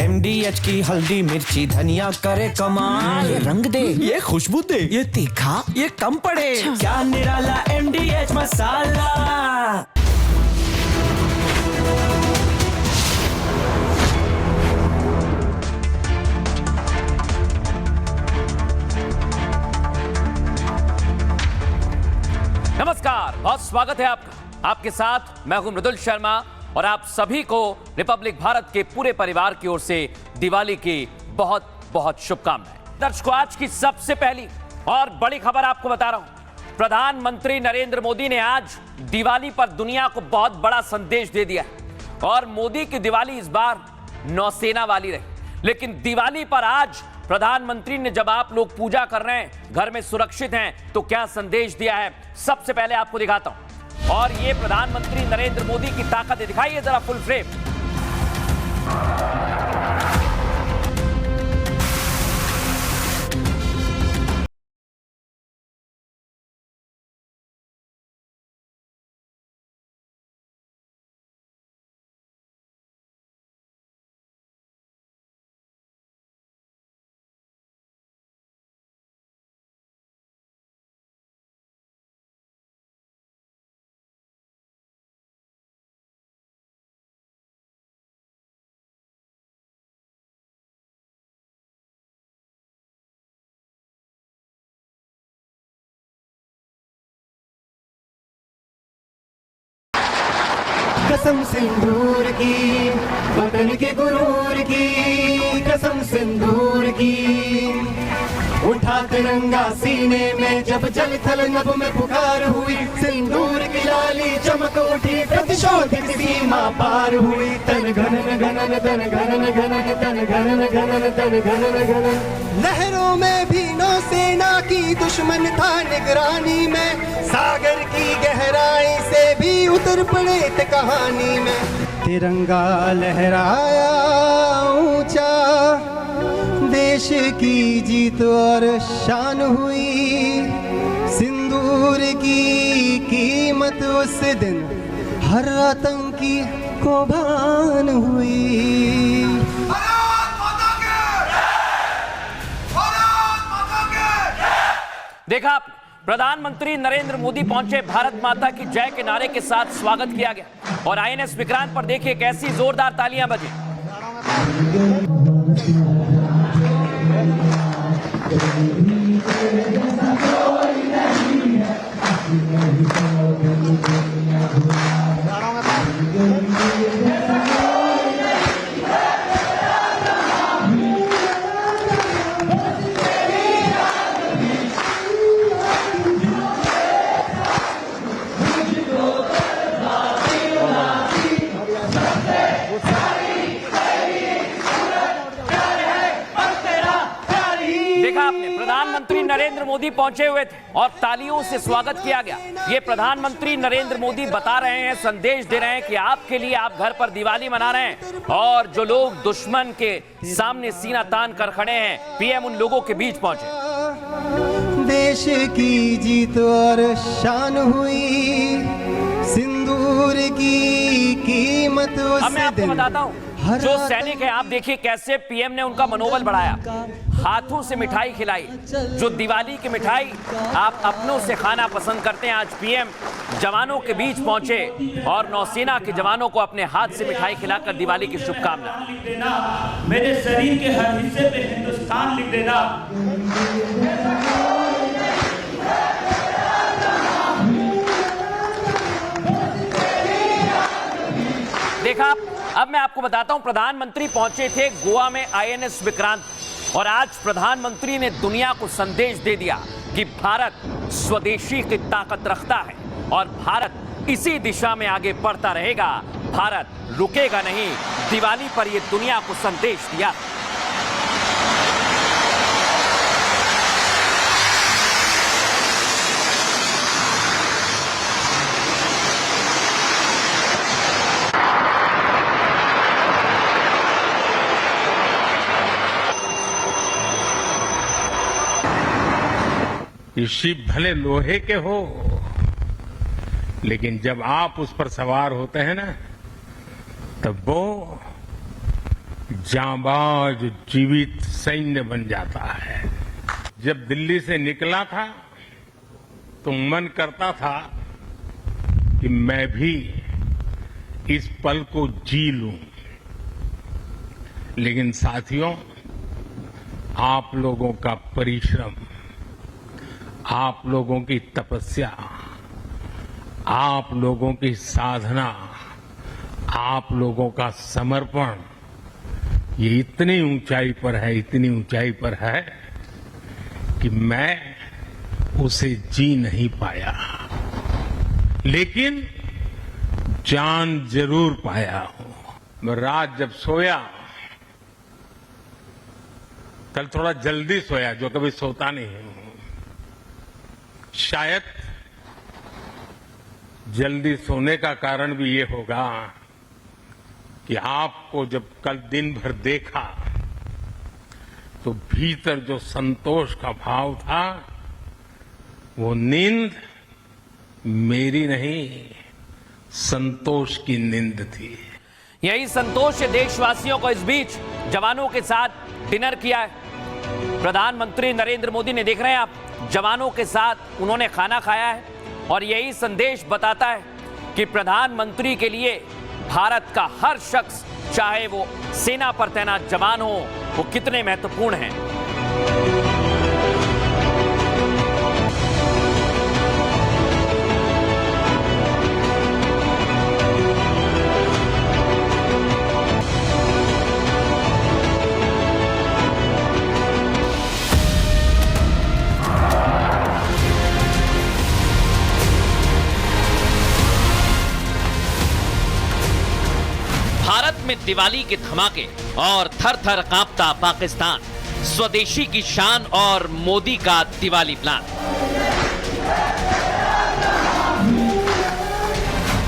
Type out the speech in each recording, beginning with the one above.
MDH की हल्दी मिर्ची धनिया करे कमाल। ये रंग दे, ये खुशबू दे, ये तीखा, ये कम पड़े। क्या निराला MDH मसाला। नमस्कार, बहुत स्वागत है आपका। आपके साथ मैं हूं मृदुल शर्मा और आप सभी को रिपब्लिक भारत के पूरे परिवार की ओर से दिवाली की बहुत बहुत शुभकामनाएं। दर्शकों, आज की सबसे पहली और बड़ी खबर आपको बता रहा हूं। प्रधानमंत्री नरेंद्र मोदी ने आज दिवाली पर दुनिया को बहुत बड़ा संदेश दे दिया है और मोदी की दिवाली इस बार नौसेना वाली रही। लेकिन दिवाली पर आज प्रधानमंत्री ने, जब आप लोग पूजा कर रहे हैं, घर में सुरक्षित हैं, तो क्या संदेश दिया है, सबसे पहले आपको दिखाता हूं। और ये प्रधानमंत्री नरेंद्र मोदी की ताकत है। दिखाइए जरा फुल फ्रेम। कसम सिंदूर की, वतन के गुरूर की, कसम सिंदूर की। उठा तिरंगा सीने में जब जल थल नभ में पुकार हुई, सिंदूर की लाली चमक उठी, प्रतिशोध की सीमा पार हुई। तन घनन घनन तन घनन घनन तन घनन घनन तन घनन घनन। लहरों में भी नौसेना की दुश्मन था निगरानी में, सागर की गहराई से भी उतर पड़े थे कहानी में। तिरंगा लहराया ऊंचा, देश की जीत और शान हुई। सिंदूर की कीमत उस दिन हर आतंकी को भान हुई। देखा आप, प्रधानमंत्री नरेंद्र मोदी पहुंचे, भारत माता की जय के नारे के साथ स्वागत किया गया और INS विक्रांत पर देखिए कैसी जोरदार तालियां बजी। आपने प्रधानमंत्री नरेंद्र मोदी पहुंचे हुए थे और तालियों से स्वागत किया गया। ये प्रधानमंत्री नरेंद्र मोदी बता रहे हैं, संदेश दे रहे हैं कि आपके लिए, आप घर पर दिवाली मना रहे हैं और जो लोग दुश्मन के सामने सीना तान कर खड़े हैं, PM उन लोगों के बीच पहुंचे। देश की जीत और शान हुई, सिंदूर की कीमत उस अब मैं आपको बताता हूं, जो सैनिक है, आप देखिए कैसे PM ने उनका मनोबल बढ़ाया, हाथों से मिठाई खिलाई। जो दिवाली की मिठाई आप अपनों से खाना पसंद करते हैं, आज PM जवानों के बीच पहुंचे और नौसेना के जवानों को अपने हाथ से मिठाई खिलाकर दिवाली की शुभकामनाएं। मेरे शरीर के हर हिस्से पे हिंदुस्तान लिख देना। देखा, अब मैं आपको बताता हूं, प्रधानमंत्री पहुंचे थे गोवा में INS विक्रांत और आज प्रधानमंत्री ने दुनिया को संदेश दे दिया कि भारत स्वदेशी की ताकत रखता है और भारत इसी दिशा में आगे बढ़ता रहेगा, भारत रुकेगा नहीं। दिवाली पर यह दुनिया को संदेश दिया। ये शिप भले लोहे के हो, लेकिन जब आप उस पर सवार होते हैं ना, तब वो जांबाज जीवित सैन्य बन जाता है। जब दिल्ली से निकला था तो मन करता था कि मैं भी इस पल को जी लूं, लेकिन साथियों, आप लोगों का परिश्रम, आप लोगों की तपस्या, आप लोगों की साधना, आप लोगों का समर्पण, ये इतनी ऊंचाई पर है, इतनी ऊंचाई पर है कि मैं उसे जी नहीं पाया, लेकिन जान जरूर पाया हूं। मैं रात जब सोया, कल थोड़ा जल्दी सोया, जो कभी सोता नहीं हूं। शायद जल्दी सोने का कारण भी ये होगा कि आपको जब कल दिन भर देखा तो भीतर जो संतोष का भाव था, वो नींद मेरी नहीं, संतोष की नींद थी। यही संतोष है देशवासियों को इस बीच जवानों के साथ डिनर किया है। प्रधानमंत्री नरेंद्र मोदी ने, देख रहे हैं आप, जवानों के साथ उन्होंने खाना खाया है और यही संदेश बताता है कि प्रधानमंत्री के लिए भारत का हर शख्स, चाहे वो सेना पर तैनात जवान हो, वो कितने महत्वपूर्ण हैं। भारत में दिवाली के धमाके और थर थर कांपता पाकिस्तान, स्वदेशी की शान और मोदी का दिवाली प्लान।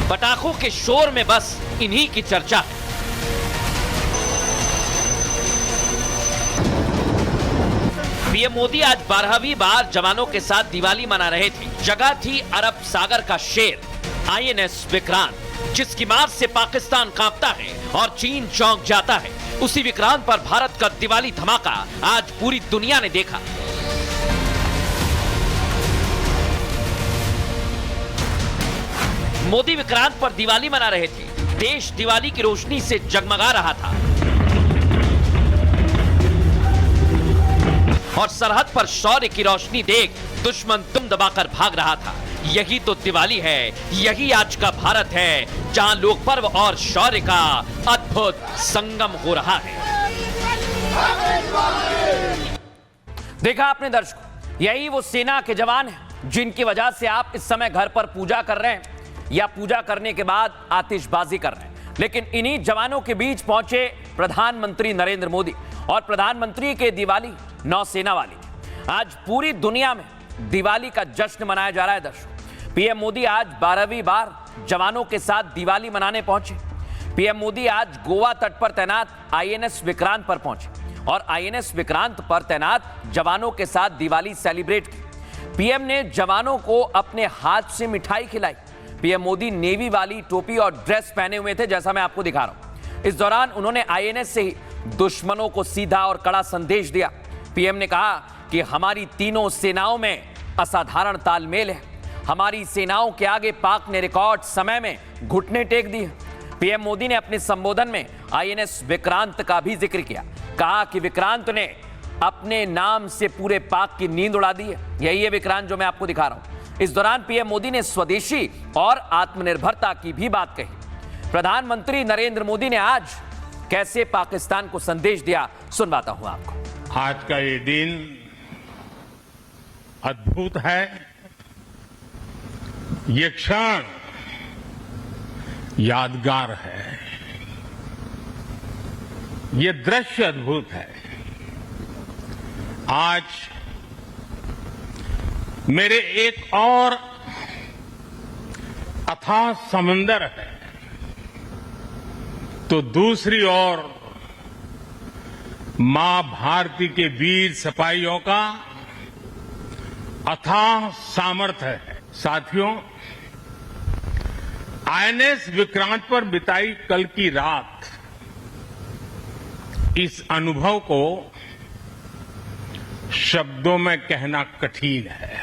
पटाखों के शोर में बस इन्हीं की चर्चा है। पीएम मोदी आज 12वीं बार जवानों के साथ दिवाली मना रहे थे। जगह थी अरब सागर का शेर आईएनएस विक्रांत, जिसकी मार से पाकिस्तान कांपता है और चीन चौंक जाता है। उसी विक्रांत पर भारत का दिवाली धमाका आज पूरी दुनिया ने देखा। मोदी विक्रांत पर दिवाली मना रहे थे। देश दिवाली की रोशनी से जगमगा रहा था और सरहद पर शौर्य की रोशनी देख दुश्मन दुम दबाकर भाग रहा था। यही तो दिवाली है, यही आज का भारत है, जहां लोक पर्व और शौर्य का अद्भुत संगम हो रहा है। देखा आपने दर्शकों, यही वो सेना के जवान हैं जिनकी वजह से आप इस समय घर पर पूजा कर रहे हैं या पूजा करने के बाद आतिशबाजी कर रहे हैं। लेकिन इन्हीं जवानों के बीच पहुंचे प्रधानमंत्री नरेंद्र मोदी और प्रधानमंत्री के दिवाली नौसेना वाली। आज पूरी दुनिया में दिवाली का जश्न मनाया जा रहा है। दर्शकों, पीएम मोदी आज 12वीं बार जवानों के साथ दिवाली मनाने पहुंचे। पीएम मोदी आज गोवा तट पर तैनात आईएनएस विक्रांत पर पहुंचे और आईएनएस विक्रांत पर तैनात जवानों के साथ दिवाली सेलिब्रेट की। पीएम ने जवानों को अपने हाथ से मिठाई खिलाई। पीएम मोदी नेवी वाली टोपी और ड्रेस पहने हुए थे, जैसा मैं आपको दिखा रहा हूं। इस दौरान उन्होंने आईएनएस से ही दुश्मनों को सीधा और कड़ा संदेश दिया। पीएम ने कहा कि हमारी तीनों सेनाओं में असाधारण तालमेल है। हमारी सेनाओं के आगे पाक ने रिकॉर्ड समय में घुटने टेक दिए। पीएम मोदी ने अपने संबोधन में आईएनएस विक्रांत का भी जिक्र किया। कहा कि विक्रांत ने अपने नाम से पूरे पाक की नींद उड़ा दी है। यही है विक्रांत जो मैं आपको दिखा रहा हूं। इस दौरान पीएम मोदी ने स्वदेशी और आत्मनिर्भरता की भी बात कही। प्रधानमंत्री नरेंद्र मोदी ने आज कैसे पाकिस्तान को संदेश दिया, सुनवाता हूं आपको। आज का ये दिन अद्भुत है। ये क्षण यादगार है। ये दृश्य अद्भुत है। आज मेरे एक और अथाह समंदर है, तो दूसरी ओर मां भारती के वीर सिपाहियों का अथाह सामर्थ्य है। साथियों, आईएनएस विक्रांत पर बिताई कल की रात इस अनुभव को शब्दों में कहना कठिन है।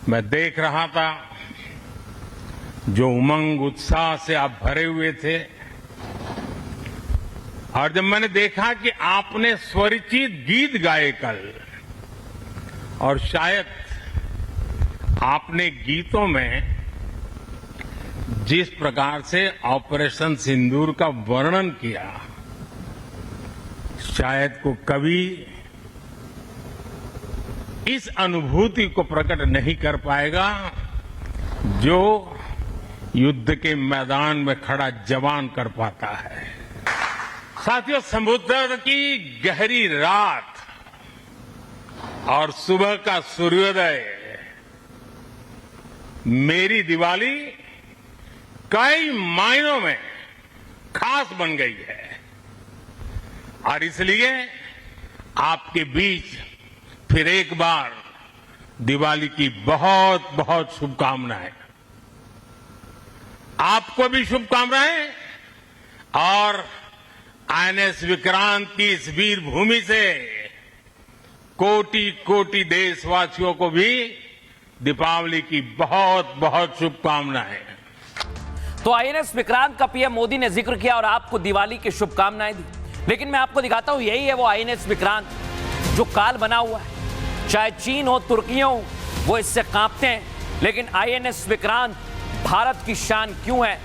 मैं देख रहा था जो उमंग उत्साह से आप भरे हुए थे, और जब मैंने देखा कि आपने स्वरचित गीत गाए कल, और शायद आपने गीतों में जिस प्रकार से ऑपरेशन सिंदूर का वर्णन किया, शायद को कवि इस अनुभूति को प्रकट नहीं कर पाएगा जो युद्ध के मैदान में खड़ा जवान कर पाता है। साथियों, समुद्र की गहरी रात और सुबह का सूर्योदय मेरी दिवाली कई मायनों में खास बन गई है, और इसलिए आपके बीच फिर एक बार दिवाली की बहुत बहुत शुभकामनाएं। आपको भी शुभकामनाएं, और आईएनएस विक्रांत की इस वीर भूमि से कोटि कोटि देशवासियों को भी दीपावली की बहुत बहुत शुभकामनाएं। तो आईएनएस विक्रांत का पीएम मोदी ने जिक्र किया और आपको दिवाली की शुभकामनाएं दी, लेकिन मैं आपको दिखाता हूं, यही है वो आईएनएस विक्रांत जो काल बना हुआ है। चाहे चीन हो, तुर्की हो, वो इससे कांपते हैं, लेकिन आईएनएस विक्रांत भारत की शान क्यों है,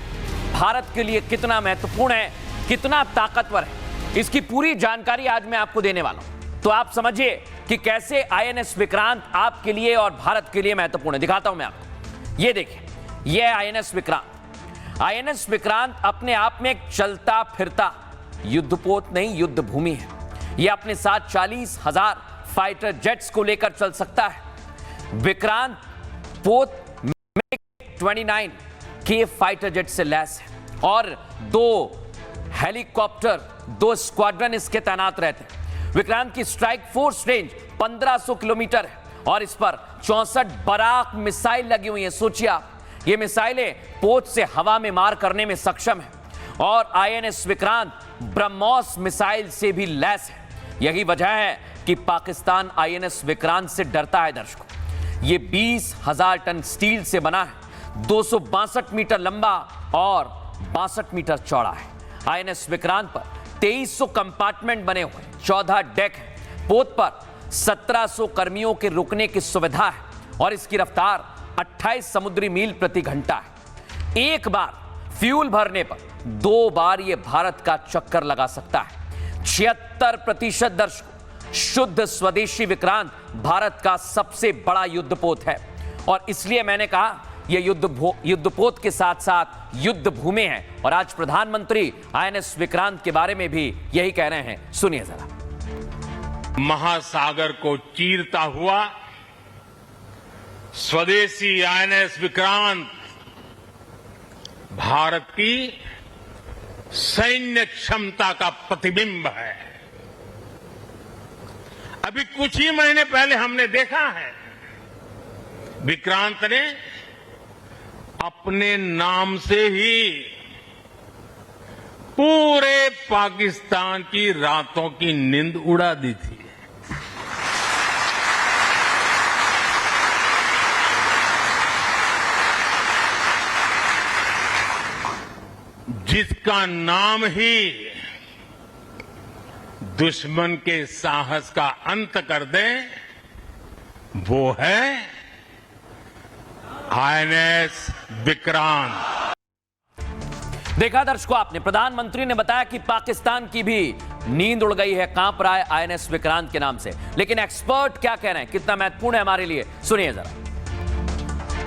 भारत के लिए कितना महत्वपूर्ण है, कितना ताकतवर है, इसकी पूरी जानकारी आज मैं आपको देने वाला हूं। तो आप समझिए कि कैसे आईएनएस विक्रांत आपके लिए और भारत के लिए महत्वपूर्ण है। दिखाता हूं मैं आपको, ये देखिए, ये है आईएनएस विक्रांत। आईएनएस विक्रांत अपने आप में एक चलता फिरता युद्धपोत नहीं, युद्ध भूमि है। यह अपने साथ 40,000 फाइटर जेट्स को लेकर चल सकता है। विक्रांत पोत MiG-29 के फाइटर जेट से लैस है और 2 हेलीकॉप्टर, 2 स्क्वाड्रन इसके तैनात रहते हैं। विक्रांत की स्ट्राइक फोर्स रेंज 1500 किलोमीटर है और इस पर 64 बराक मिसाइल लगी हुई है। सोचिए आप, ये मिसाइलें पोत से हवा में मार करने में सक्षम है, और आईएनएस विक्रांत ब्रह्मोस मिसाइल से भी लैस है। यही वजह है कि पाकिस्तान आईएनएस विक्रांत से डरता है। दर्शकों, ये 20,000 टन स्टील से बना है, 262 मीटर लंबा और 62 मीटर चौड़ा है। आईएनएस विक्रांत पर 2300 कंपार्टमेंट बने हुए, 14 डेक है। पोत पर 1700 कर्मियों के रुकने की सुविधा है और इसकी रफ्तार 28 समुद्री मील प्रति घंटा है। एक बार फ्यूल भरने पर 2 बार यह भारत का चक्कर लगा सकता है। 76% दर्शकों, शुद्ध स्वदेशी विक्रांत भारत का सबसे बड़ा युद्धपोत है, और इसलिए मैंने कहा यह युद्धपोत के साथ साथ युद्ध भूमि है। और आज प्रधानमंत्री आईएनएस विक्रांत के बारे में भी यही कह रहे हैं, सुनिए जरा। महासागर को चीरता हुआ स्वदेशी आईएनएस विक्रांत भारत की सैन्य क्षमता का प्रतिबिंब है। अभी कुछ ही महीने पहले हमने देखा है, विक्रांत ने अपने नाम से ही पूरे पाकिस्तान की रातों की नींद उड़ा दी थी। जिसका नाम ही दुश्मन के साहस का अंत कर दे, वो है आईएनएस विक्रांत। देखा दर्शकों आपने, प्रधानमंत्री ने बताया कि पाकिस्तान की भी नींद उड़ गई है, कांप रहा है आईएनएस विक्रांत के नाम से। लेकिन एक्सपर्ट क्या कह रहे हैं, कितना महत्वपूर्ण है हमारे लिए, सुनिए जरा।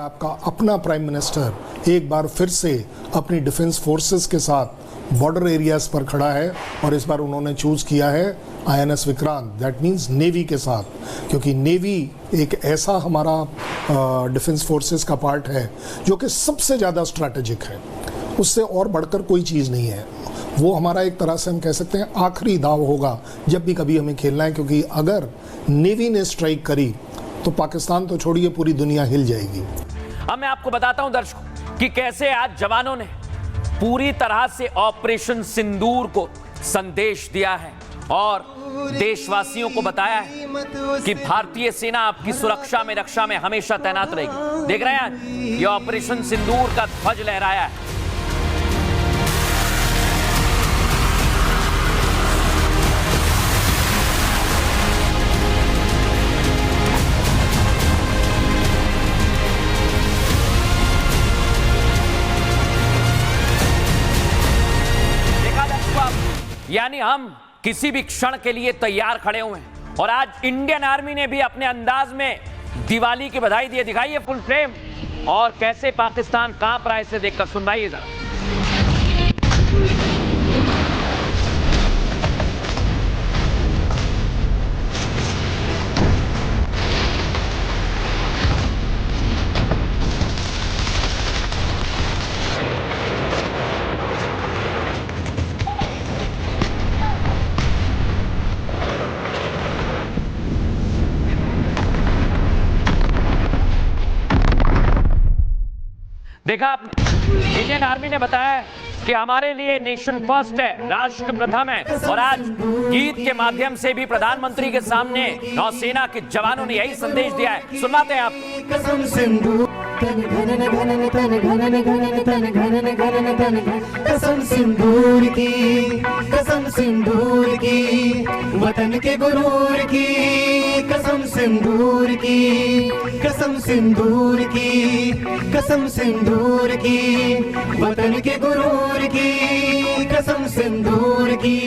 आपका अपना प्राइम मिनिस्टर एक बार फिर से अपनी डिफेंस फोर्सेस के साथ बॉर्डर एरियाज पर खड़ा है, और इस बार उन्होंने चूज किया है INS Vikrant, that means navy के साथ, क्योंकि नेवी एक ऐसा हमारा डिफेंस फोर्सेस का पार्ट है जो कि सबसे ज़्यादा स्ट्रैटेजिक है, उससे और बढ़कर कोई चीज़ नहीं है। वो हमारा एक तरह से हम कह सकते हैं आखिरी दाव होगा जब भी कभी हमें खेलना है, क्योंकि अगर नेवी ने स्ट्राइक करी तो पाकिस्तान तो छोड़िए पूरी दुनिया हिल जाएगी। अब मैं आपको बताता हूं दर्शकों कि कैसे आज जवानों ने पूरी तरह से ऑपरेशन सिंदूर को संदेश दिया है और देशवासियों को बताया है कि भारतीय सेना आपकी सुरक्षा में, रक्षा में हमेशा तैनात रहेगी। देख रहे हैं आज ये ऑपरेशन सिंदूर का ध्वज लहराया है। यानी हम किसी भी क्षण के लिए तैयार खड़े हुए हैं और आज इंडियन आर्मी ने भी अपने अंदाज में दिवाली की बधाई दी है। दिखाइए फुल फ्रेम और कैसे पाकिस्तान कांप रहा है इसे देखकर सुनवाइए जरा। देखा आपने, इंडियन आर्मी ने बताया है कि हमारे लिए नेशन फर्स्ट है, राष्ट्र प्रथम है। और आज गीत के माध्यम से भी प्रधानमंत्री के सामने नौसेना के जवानों ने यही संदेश दिया है। सुनाते हैं आप। कसम सिंदूर कसम सिंदूर की, कसम सिंदूर की, वतन के गुरूर की, कसम सिंदूर की, कसम सिंदूर की, कसम सिंदूर की, वतन के गुरूर की, कसम सिंदूर की।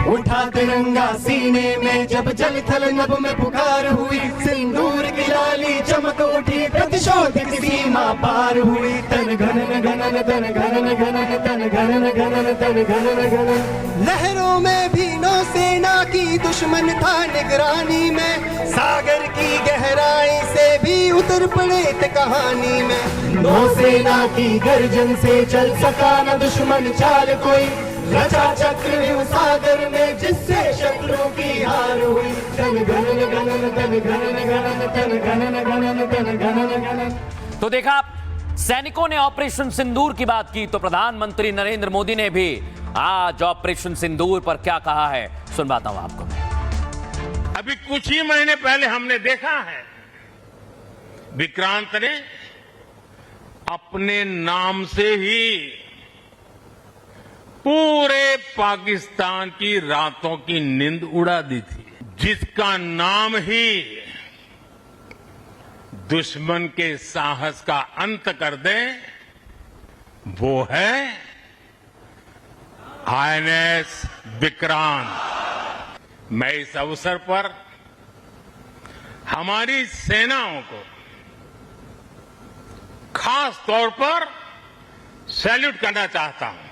उठा तिरंगा सीने में जब जल थल नभ में पुकार हुई, सिंदूर की लाली चमक उठी, प्रतिशोध की सीमा पार हुई। तन घनन घनन तन घनन घनन तन घनन घनन तन घनन घनन। लहरों में भी नौसेना की दुश्मन था निगरानी में, सागर की गहराई से भी उतर पड़े थे कहानी में। नौसेना की गर्जन से चल सका न दुश्मन चाल कोई, रचा चक्र सागर में जिससे शत्रु की हार हुई। तन घनन घनन तन घनन घनन तन घनन घनन तन घनन घनन। तो देखा आप, सैनिकों ने ऑपरेशन सिंदूर की बात की तो प्रधानमंत्री नरेंद्र मोदी ने भी आज ऑपरेशन सिंदूर पर क्या कहा है सुनवाता हूं आपको मैं। अभी कुछ ही महीने पहले हमने देखा है विक्रांत ने अपने नाम से ही पूरे पाकिस्तान की रातों की नींद उड़ा दी थी, जिसका नाम ही दुश्मन के साहस का अंत कर दे, वो है आईएनएस विक्रांत। मैं इस अवसर पर हमारी सेनाओं को खास तौर पर सैल्यूट करना चाहता हूं।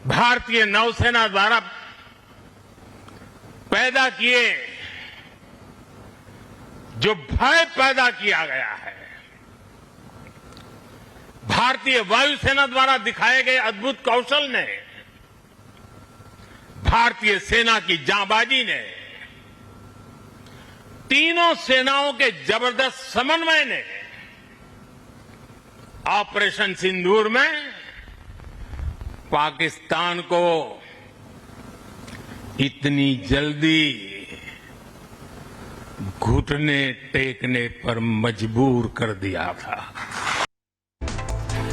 भारतीय नौसेना द्वारा पैदा किए जो भय पैदा किया गया है, भारतीय वायुसेना द्वारा दिखाए गए अद्भुत कौशल ने, भारतीय सेना की जांबाजी ने, तीनों सेनाओं के जबरदस्त समन्वय ने ऑपरेशन सिंदूर में पाकिस्तान को इतनी जल्दी घुटने टेकने पर मजबूर कर दिया था।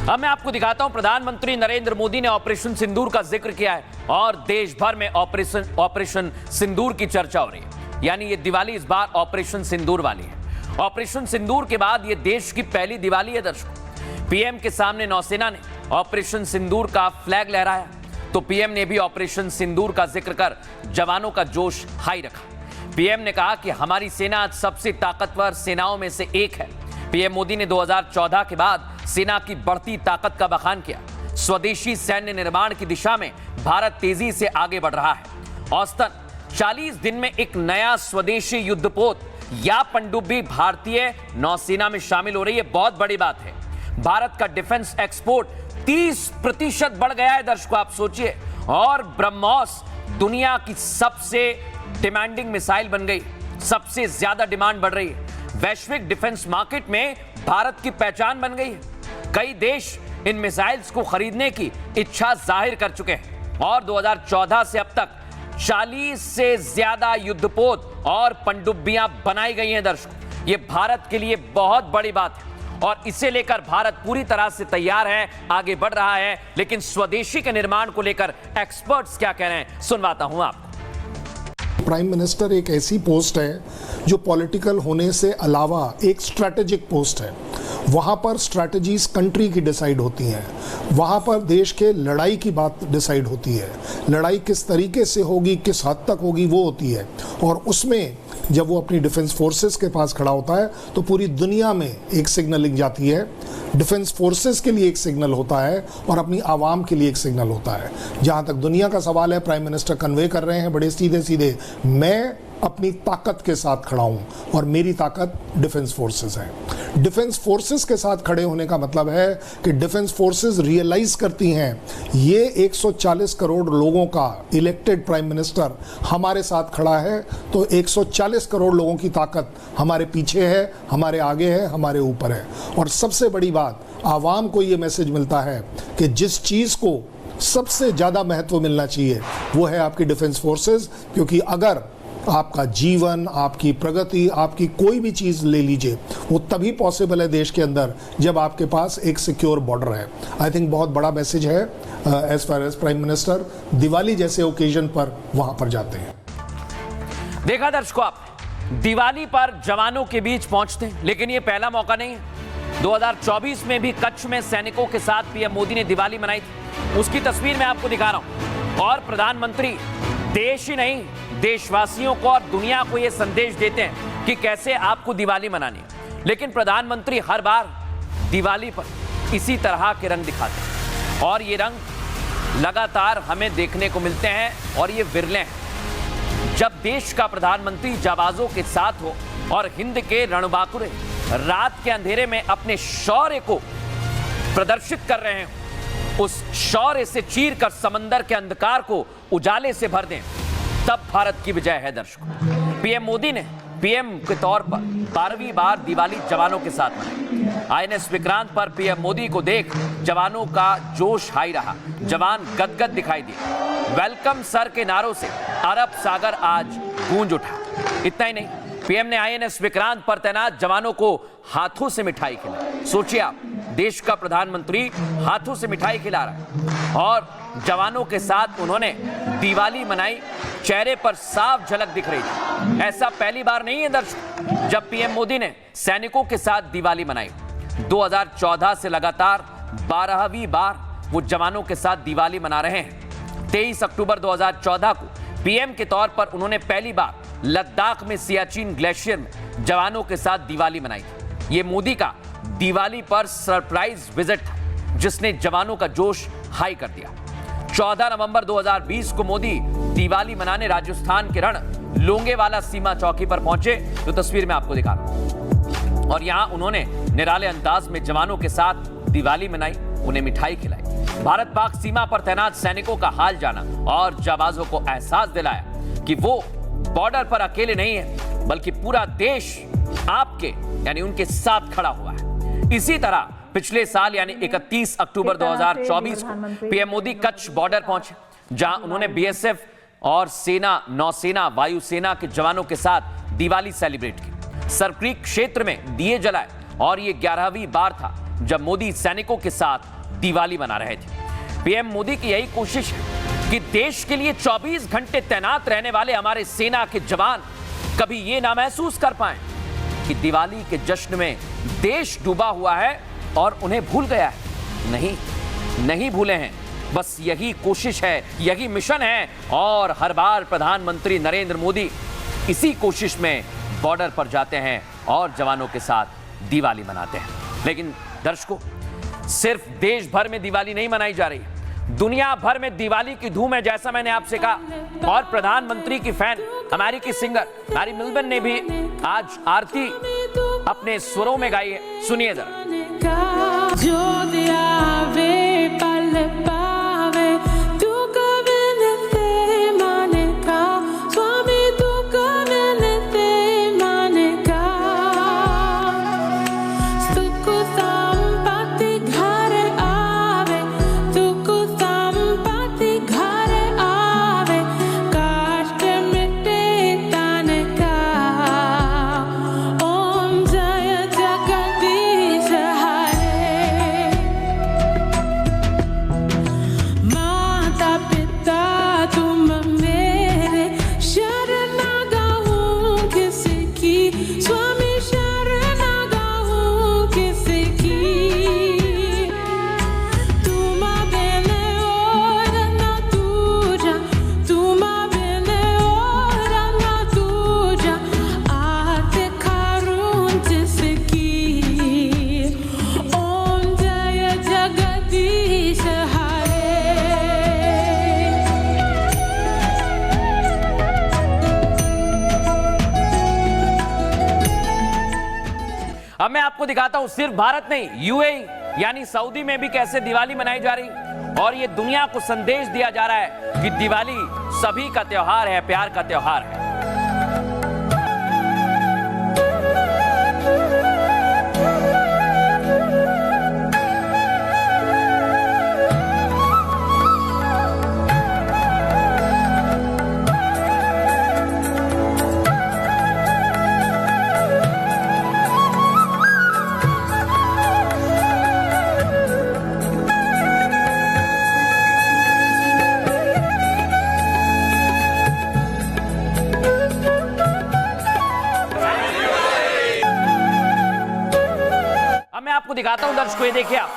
अब मैं आपको दिखाता हूं, प्रधानमंत्री नरेंद्र मोदी ने ऑपरेशन सिंदूर का जिक्र किया है और देश भर में ऑपरेशन सिंदूर की चर्चा हो रही है। यानी ये दिवाली इस बार ऑपरेशन सिंदूर वाली है। ऑपरेशन सिंदूर के बाद ये देश की पहली दिवाली है दर्शकों। पीएम के सामने नौसेना ने ऑपरेशन सिंदूर का फ्लैग लहराया तो पीएम ने भी ऑपरेशन सिंदूर का जिक्र कर जवानों का जोश हाई रखा। पीएम ने कहा कि हमारी सेना आज सबसे ताकतवर सेनाओं में से एक है। पीएम मोदी ने 2014 के बाद सेना की बढ़ती ताकत का बखान किया। स्वदेशी सैन्य निर्माण की दिशा में भारत तेजी से आगे बढ़ रहा है। औसतन 40 दिन में एक नया स्वदेशी युद्धपोत या पनडुब्बी भारतीय नौसेना में शामिल हो रही है। बहुत बड़ी बात है। भारत का डिफेंस एक्सपोर्ट 30% बढ़ गया है दर्शकों, आप सोचिए। और ब्रह्मोस दुनिया की सबसे डिमांडिंग मिसाइल बन गई, सबसे ज्यादा डिमांड बढ़ रही है। वैश्विक डिफेंस मार्केट में भारत की पहचान बन गई है। कई देश इन मिसाइल्स को खरीदने की इच्छा जाहिर कर चुके हैं और 2014 से अब तक 40 से ज्यादा युद्धपोत और पनडुब्बियां बनाई गई हैं दर्शकों। ये भारत के लिए बहुत बड़ी बात है और इसे लेकर भारत पूरी तरह से तैयार है, आगे बढ़ रहा है। लेकिन स्वदेशी के निर्माण को लेकर एक्सपर्ट्स क्या कह रहे हैं, सुनवाता हूं आपको। प्राइम मिनिस्टर एक ऐसी पोस्ट है जो पॉलिटिकल होने से अलावा एक स्ट्रैटेजिक पोस्ट है। वहाँ पर स्ट्रैटेजीज कंट्री की डिसाइड होती हैं, वहाँ पर देश के लड़ाई की बात डिसाइड होती है, लड़ाई किस तरीके से होगी, किस हद तक होगी, वो होती है। और उसमें जब वो अपनी डिफेंस फोर्सेस के पास खड़ा होता है तो पूरी दुनिया में एक सिग्नलिंग जाती है, डिफेंस फोर्सेस के लिए एक सिग्नल होता है और अपनी आवाम के लिए एक सिग्नल होता है। जहाँ तक दुनिया का सवाल है, प्राइम मिनिस्टर कन्वे कर रहे हैं बड़े सीधे सीधे, मैं अपनी ताकत के साथ खड़ा हूं और मेरी ताकत डिफेंस फोर्सेस है। डिफेंस फोर्सेस के साथ खड़े होने का मतलब है कि डिफेंस फोर्सेस रियलाइज करती हैं ये 140 करोड़ लोगों का इलेक्टेड प्राइम मिनिस्टर हमारे साथ खड़ा है, तो 140 करोड़ लोगों की ताकत हमारे पीछे है, हमारे आगे है, हमारे ऊपर है। और सबसे बड़ी बात, आवाम को ये मैसेज मिलता है कि जिस चीज़ को सबसे ज़्यादा महत्व मिलना चाहिए वो है आपकी डिफेंस फोर्सेस, क्योंकि अगर आपका जीवन, आपकी प्रगति, आपकी कोई भी चीज़ ले लीजिए, वो तभी पॉसिबल है देश के अंदर जब आपके पास एक सिक्योर बॉर्डर है। आई थिंक बहुत बड़ा मैसेज है as far as prime minister Diwali जैसे ओकेजन पर वहां पर जाते हैं। देखा दर्शकों, आप दिवाली पर जवानों के बीच पहुंचते हैं, लेकिन ये पहला मौका नहीं है। 2024 में भी कच्छ में सैनिकों के साथ पीएम मोदी ने दिवाली मनाई थी, उसकी तस्वीर मैं आपको दिखा रहा हूं। और प्रधानमंत्री देश ही नहीं, देशवासियों को और दुनिया को यह संदेश देते हैं कि कैसे आपको दिवाली मनानी है। लेकिन प्रधानमंत्री हर बार दिवाली पर इसी तरह के रंग दिखाते हैं और ये रंग लगातार हमें देखने को मिलते हैं और ये विरले हैं। जब देश का प्रधानमंत्री जाबाजों के साथ हो और हिंद के रणबांकुरे रात के अंधेरे में अपने शौर्य को प्रदर्शित कर रहे हैं, उस शौर्य से चीर कर समंदर के अंधकार को उजाले से भर दें, तब भारत की विजय है दर्शकों। पीएम मोदी ने पीएम के तौर पर 12वीं बार दिवाली जवानों के साथ मनाई। आईएनएस विक्रांत पर पीएम मोदी को देख जवानों का जोश हाई रहा, जवान गदगद दिखाई दिए। वेलकम सर के नारों से अरब सागर आज गूंज उठा। इतना ही नहीं, पीएम ने आईएनएस विक्रांत पर तैनात जवानों को हाथों से मिठाई खिलाई। सोचिए आप, देश का प्रधानमंत्री हाथों से मिठाई खिला रहा है और जवानों के साथ उन्होंने दिवाली मनाई। चेहरे पर साफ झलक दिख रही थी। ऐसा पहली बार नहीं है दर्शकों जब पीएम मोदी ने सैनिकों के साथ दिवाली मनाई। 2014 से लगातार 12वीं बार वो जवानों के साथ दिवाली मना रहे हैं। 23 अक्टूबर 2014 को पीएम के तौर पर उन्होंने पहली बार लद्दाख में सियाचिन ग्लेशियर में जवानों के साथ दिवाली मनाई थी। ये मोदी का दिवाली पर सरप्राइज विजिट था जिसने जवानों का जोश हाई कर दिया। 14 नवंबर 2020 को मोदी दिवाली मनाने राजस्थान के रण लोंगेवाला सीमा चौकी पर पहुंचे, जो तस्वीर में आपको दिखा रहा हूं। और यहां उन्होंने निराले अंदाज में जवानों के साथ दिवाली मनाई, उन्हें मिठाई खिलाई। भारत पाक सीमा पर तैनात सैनिकों का हाल जाना और जाबाजों को एहसास दिलाया कि वो बॉर्डर पर अकेले नहीं है, बल्कि पूरा देश आपके यानी उनके साथ खड़ा हुआ है। इसी तरह पिछले साल यानी 31 अक्टूबर 2024 को पीएम मोदी कच्छ बॉर्डर पहुंचे, जहां उन्होंने बीएसएफ और सेना, नौसेना, वायुसेना के जवानों के साथ दिवाली सेलिब्रेट की। सरक्रीक क्षेत्र में दिए जलाए और ये 11वीं बार था जब मोदी सैनिकों के साथ दिवाली मना रहे थे। पीएम मोदी की यही कोशिश है कि देश के लिए 24 घंटे तैनात रहने वाले हमारे सेना के जवान कभी ये ना महसूस कर पाए कि दिवाली के जश्न में देश डूबा हुआ है और उन्हें भूल गया है। नहीं भूले हैं। बस यही कोशिश है, यही मिशन है और हर बार प्रधानमंत्री नरेंद्र मोदी इसी कोशिश में बॉर्डर पर जाते हैं और जवानों के साथ दिवाली मनाते हैं। लेकिन दर्शकों, सिर्फ देश भर में दिवाली नहीं मनाई जा रही, दुनिया भर में दिवाली की धूम है, जैसा मैंने आपसे कहा। और प्रधानमंत्री की फैन अमेरिकी सिंगर मैरी मिल्बन ने भी आज आरती अपने स्वरों में गाई है। सुनिए जरा। घर आपको दिखाता हूं सिर्फ भारत नहीं, यूएई यानी सऊदी में भी कैसे दिवाली मनाई जा रही और ये दुनिया को संदेश दिया जा रहा है कि दिवाली सभी का त्योहार है, प्यार का त्योहार है। आपको दिखाता हूं दर्शकों, ये देखिए आप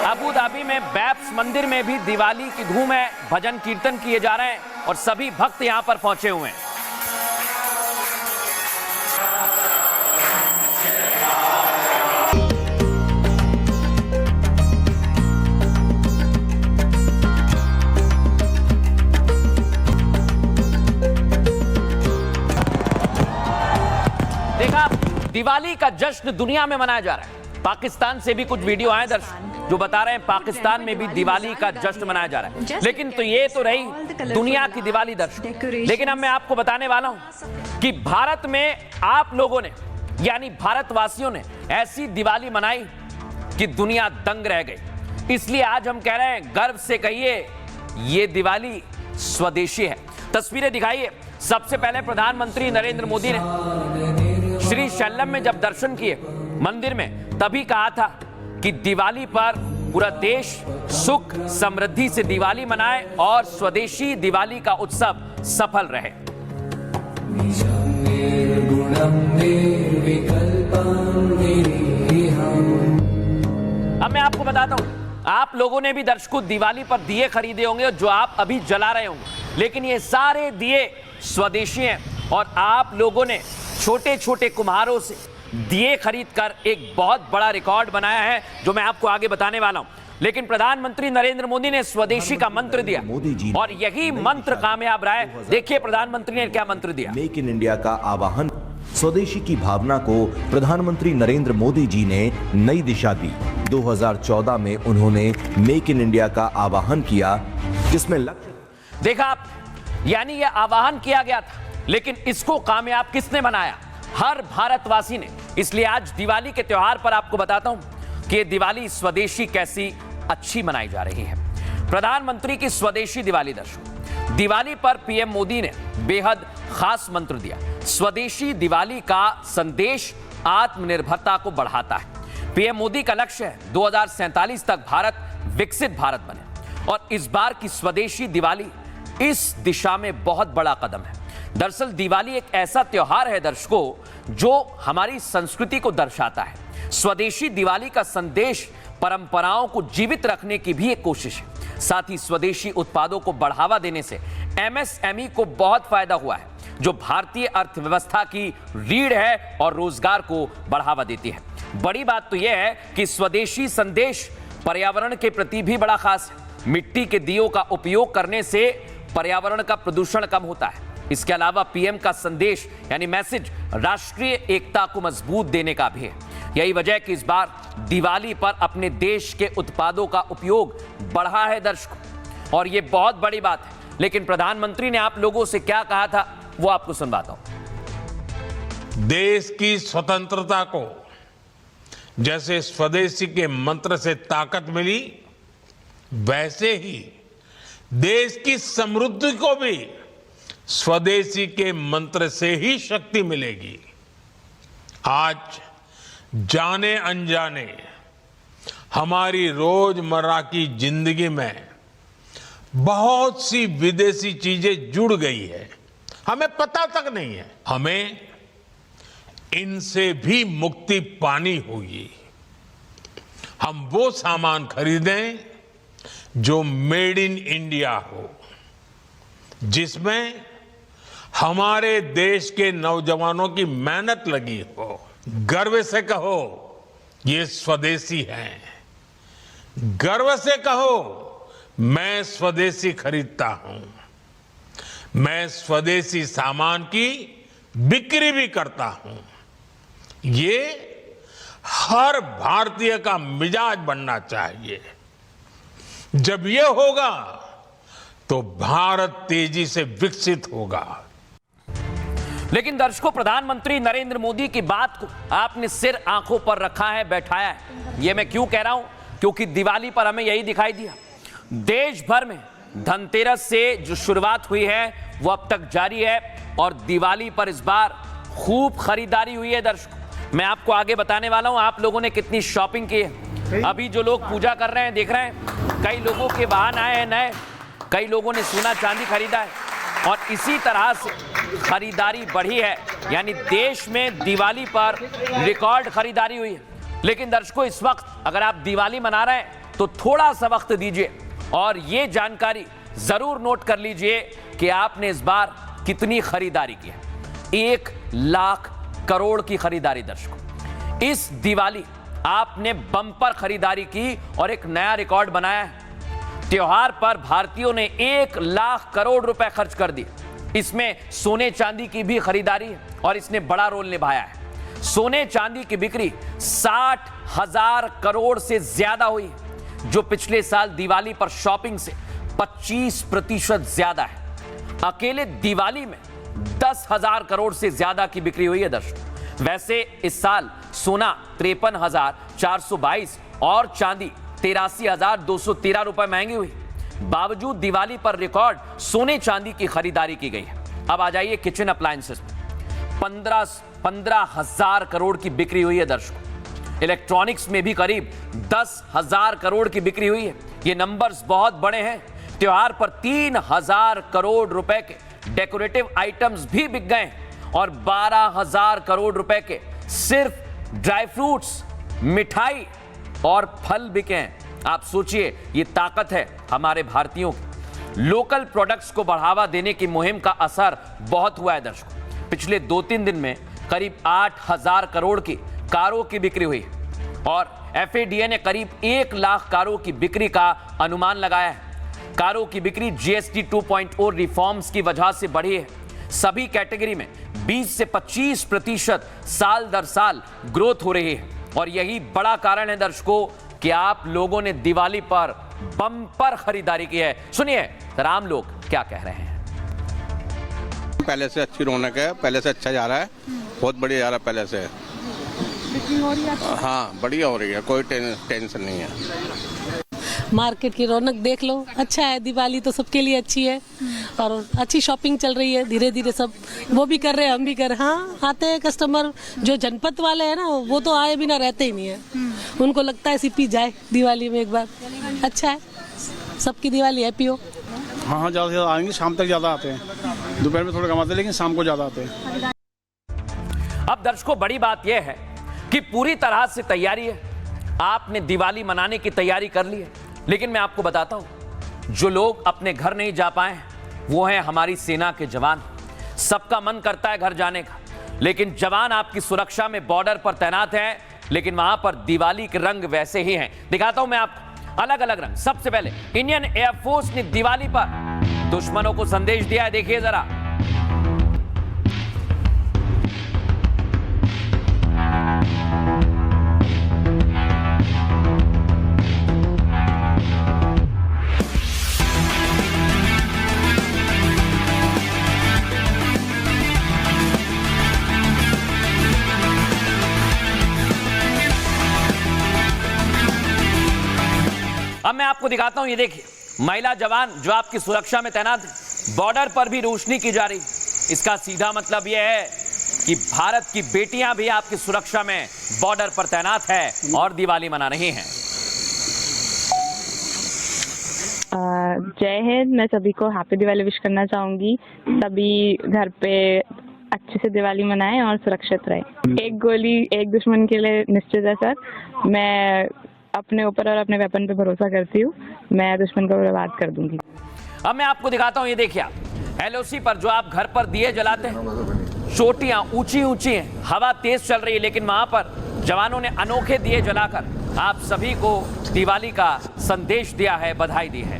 अबू धाबी में बैप्स मंदिर में भी दिवाली की धूम है, भजन कीर्तन किए जा रहे हैं और सभी भक्त यहां पर पहुंचे हुए हैं। देखा, दिवाली का जश्न दुनिया में मनाया जा रहा है। पाकिस्तान से भी कुछ वीडियो आए दर्शक जो बता रहे हैं पाकिस्तान में भी दिवाली का जश्न मनाया जा रहा है। लेकिन तो ये तो रही दुनिया की दिवाली दर्शक, लेकिन अब मैं आपको बताने वाला हूं कि भारत में आप लोगों ने यानी भारतवासियों ने ऐसी दिवाली मनाई कि दुनिया दंग रह गई। इसलिए आज हम कह रहे हैं गर्व से कहिए ये दिवाली स्वदेशी है। तस्वीरें दिखाइए। सबसे पहले प्रधानमंत्री नरेंद्र मोदी ने श्री शैलम में जब दर्शन किए मंदिर में, तभी कहा था कि दिवाली पर पूरा देश सुख समृद्धि से दिवाली मनाए और स्वदेशी दिवाली का उत्सव सफल रहे। अब मैं आपको बताता हूं, आप लोगों ने भी दर्शकों दिवाली पर दिए खरीदे होंगे जो आप अभी जला रहे होंगे, लेकिन ये सारे दिए स्वदेशी हैं और आप लोगों ने छोटे छोटे कुम्हारों से दिए खरीदकर एक बहुत बड़ा रिकॉर्ड बनाया है जो मैं आपको आगे बताने वाला हूं। लेकिन प्रधानमंत्री नरेंद्र मोदी ने स्वदेशी का मंत्र दिया और यही मंत्र कामयाब रहा है। देखिए प्रधानमंत्री ने क्या मंत्र दिया। मेक इन इंडिया का आह्वान, स्वदेशी की भावना को प्रधानमंत्री नरेंद्र मोदी जी ने नई दिशा दी। 2014 में उन्होंने मेक इन इंडिया का आह्वान किया, जिसमें लक्ष्य देखा आप, यानी यह आह्वान किया गया था, लेकिन इसको कामयाब किसने बनाया? हर भारतवासी ने। इसलिए आज दिवाली के त्योहार पर आपको बताता हूं कि दिवाली स्वदेशी कैसी अच्छी मनाई जा रही है। प्रधानमंत्री की स्वदेशी दिवाली दर्शकों, दिवाली पर पीएम मोदी ने बेहद खास मंत्र दिया। स्वदेशी दिवाली का संदेश आत्मनिर्भरता को बढ़ाता है। पीएम मोदी का लक्ष्य है 2047 तक भारत विकसित भारत बने और इस बार की स्वदेशी दिवाली इस दिशा में बहुत बड़ा कदम है। दरअसल दिवाली एक ऐसा त्योहार है दर्शकों जो हमारी संस्कृति को दर्शाता है। स्वदेशी दिवाली का संदेश परंपराओं को जीवित रखने की भी एक कोशिश है। साथ ही स्वदेशी उत्पादों को बढ़ावा देने से एमएसएमई को बहुत फायदा हुआ है, जो भारतीय अर्थव्यवस्था की रीढ़ है और रोजगार को बढ़ावा देती है। बड़ी बात तो यह है कि स्वदेशी संदेश पर्यावरण के प्रति भी बड़ा खास है। मिट्टी के दियों का उपयोग करने से पर्यावरण का प्रदूषण कम होता है। इसके अलावा पीएम का संदेश यानी मैसेज राष्ट्रीय एकता को मजबूत देने का भी है। यही वजह है कि इस बार दिवाली पर अपने देश के उत्पादों का उपयोग बढ़ा है दर्शकों, और यह बहुत बड़ी बात है। लेकिन प्रधानमंत्री ने आप लोगों से क्या कहा था वो आपको सुनवाता हूं। देश की स्वतंत्रता को जैसे स्वदेशी के मंत्र से ताकत मिली, वैसे ही देश की समृद्धि को भी स्वदेशी के मंत्र से ही शक्ति मिलेगी। आज जाने अनजाने हमारी रोजमर्रा की जिंदगी में बहुत सी विदेशी चीजें जुड़ गई है, हमें पता तक नहीं है। हमें इनसे भी मुक्ति पानी होगी। हम वो सामान खरीदें जो मेड इन इंडिया हो, जिसमें हमारे देश के नौजवानों की मेहनत लगी हो। गर्व से कहो ये स्वदेशी है, गर्व से कहो मैं स्वदेशी खरीदता हूं, मैं स्वदेशी सामान की बिक्री भी करता हूं। ये हर भारतीय का मिजाज बनना चाहिए। जब ये होगा तो भारत तेजी से विकसित होगा। लेकिन दर्शकों, प्रधानमंत्री नरेंद्र मोदी की बात को आपने सिर आंखों पर रखा है, बैठाया है। यह मैं क्यों कह रहा हूं? क्योंकि दिवाली पर हमें यही दिखाई दिया। देश भर में धनतेरस से जो शुरुआत हुई है वो अब तक जारी है और दिवाली पर इस बार खूब खरीदारी हुई है। दर्शकों, मैं आपको आगे बताने वाला हूं आप लोगों ने कितनी शॉपिंग की है। अभी जो लोग पूजा कर रहे हैं, देख रहे हैं, कई लोगों के वाहन आए हैं नए, कई लोगों ने सोना चांदी खरीदा है और इसी तरह से खरीदारी बढ़ी है। यानी देश में दिवाली पर रिकॉर्ड खरीदारी हुई है। लेकिन दर्शकों, इस वक्त अगर आप दिवाली मना रहे हैं तो थोड़ा सा वक्त दीजिए और ये जानकारी जरूर नोट कर लीजिए कि आपने इस बार कितनी खरीदारी की है। 1 लाख करोड़ की खरीदारी। दर्शकों, इस दिवाली आपने बम्पर खरीदारी की और एक नया रिकॉर्ड बनाया है। त्योहार पर भारतीयों ने 1 लाख करोड़ रुपए खर्च कर दिए। इसमें सोने चांदी की भी खरीदारी है और इसने बड़ा रोल निभाया है। सोने चांदी की बिक्री 60,000 करोड़ से ज्यादा हुई है, जो पिछले साल दिवाली पर शॉपिंग से 25% ज्यादा है। अकेले दिवाली में 10,000 करोड़ से ज्यादा की बिक्री हुई है। दर्शकों, वैसे इस साल सोना 53,422 और चांदी 83,213 रुपए महंगी हुई। बावजूद दिवाली पर रिकॉर्ड सोने चांदी की खरीदारी की गई है। अब आ जाइए किचन अप्लायंसेस में। 15,000 करोड़ की बिक्री हुई है। दर्शकों, इलेक्ट्रॉनिक्स में भी करीब 10,000 करोड़ की बिक्री हुई है। ये नंबर्स बहुत बड़े हैं। त्योहार पर 3,000 करोड़ रुपए के डेकोरेटिव आइटम्स भी बिक गए और 12,000 करोड़ रुपए के सिर्फ ड्राई फ्रूट्स, मिठाई और फल बिके हैं। आप सोचिए, ये ताकत है हमारे भारतीयों की। लोकल प्रोडक्ट्स को बढ़ावा देने की मुहिम का असर बहुत हुआ है। दर्शकों, पिछले 2-3 दिन में करीब 8,000 करोड़ की कारों की बिक्री हुई है और FADA ने करीब 1 लाख कारों की बिक्री का अनुमान लगाया है। कारों की बिक्री GST 2.0 रिफॉर्म्स की वजह से बढ़ी है। सभी कैटेगरी में 20 से 25% साल दर साल ग्रोथ हो रही है और यही बड़ा कारण है दर्शकों कि आप लोगों ने दिवाली पर बम्पर खरीदारी की है। सुनिए राम लोग क्या कह रहे हैं। पहले से अच्छी रौनक है, पहले से अच्छा जा रहा है, बहुत बढ़िया जा रहा है पहले से। हाँ, बढ़िया हो रही है, कोई टेंशन नहीं है। मार्केट की रौनक देख लो, अच्छा है। दिवाली तो सबके लिए अच्छी है और अच्छी शॉपिंग चल रही है। धीरे धीरे सब वो भी कर रहे हैं, हम भी कर रहे हैं। हाँ, आते हैं कस्टमर। जो जनपद वाले हैं ना, वो तो आए बिना रहते ही नहीं है। उनको लगता है सिपी जाए दिवाली में एक बार। अच्छा है, सबकी दिवाली हैप्पी हो। हाँ, ज़्यादा से ज़्यादा आएंगे, शाम तक ज़्यादा आते हैं। दोपहर में थोड़ा कम आते हैं, लेकिन शाम को ज़्यादा आते हैं। अब दर्शकों, बड़ी बात यह है कि पूरी तरह से तैयारी है। आपने दिवाली मनाने की तैयारी कर ली है। लेकिन मैं आपको बताता हूं, जो लोग अपने घर नहीं जा पाए हैं वो हैं हमारी सेना के जवान। सबका मन करता है घर जाने का, लेकिन जवान आपकी सुरक्षा में बॉर्डर पर तैनात हैं। लेकिन वहां पर दिवाली के रंग वैसे ही हैं। दिखाता हूं मैं आपको अलग अलग रंग। सबसे पहले इंडियन एयरफोर्स ने दिवाली पर दुश्मनों को संदेश दिया है। देखिए जरा, अब मैं आपको दिखाता हूं। ये देखिए, महिला जवान जो आपकी सुरक्षा में तैनात है। बॉर्डर पर भी रोशनी की जा रही। इसका सीधा मतलब यह है कि भारत की बेटियां भी आपकी सुरक्षा में बॉर्डर पर तैनात है और दिवाली मना रही हैं। जय हिंद। मैं सभी को हैप्पी दिवाली विश करना चाहूंगी। सभी घर पे अच्छे से दिवाली मनाएं और सुरक्षित रहें। एक गोली एक दुश्मन के लिए निश्चित है सर। मैं अपने ऊपर और अपने वेपन पे भरोसा करती हूँ। मैं दुश्मन को बर्बाद कर दूंगी। अब मैं आपको दिखाता हूँ। ये देखिए, LOC पर जो आप घर पर दिए जलाते हैं, चोटियां ऊंची ऊंची हैं, हवा तेज चल रही है, लेकिन वहां पर जवानों ने अनोखे दिए जलाकर आप सभी को दिवाली का संदेश दिया है, बधाई दी है।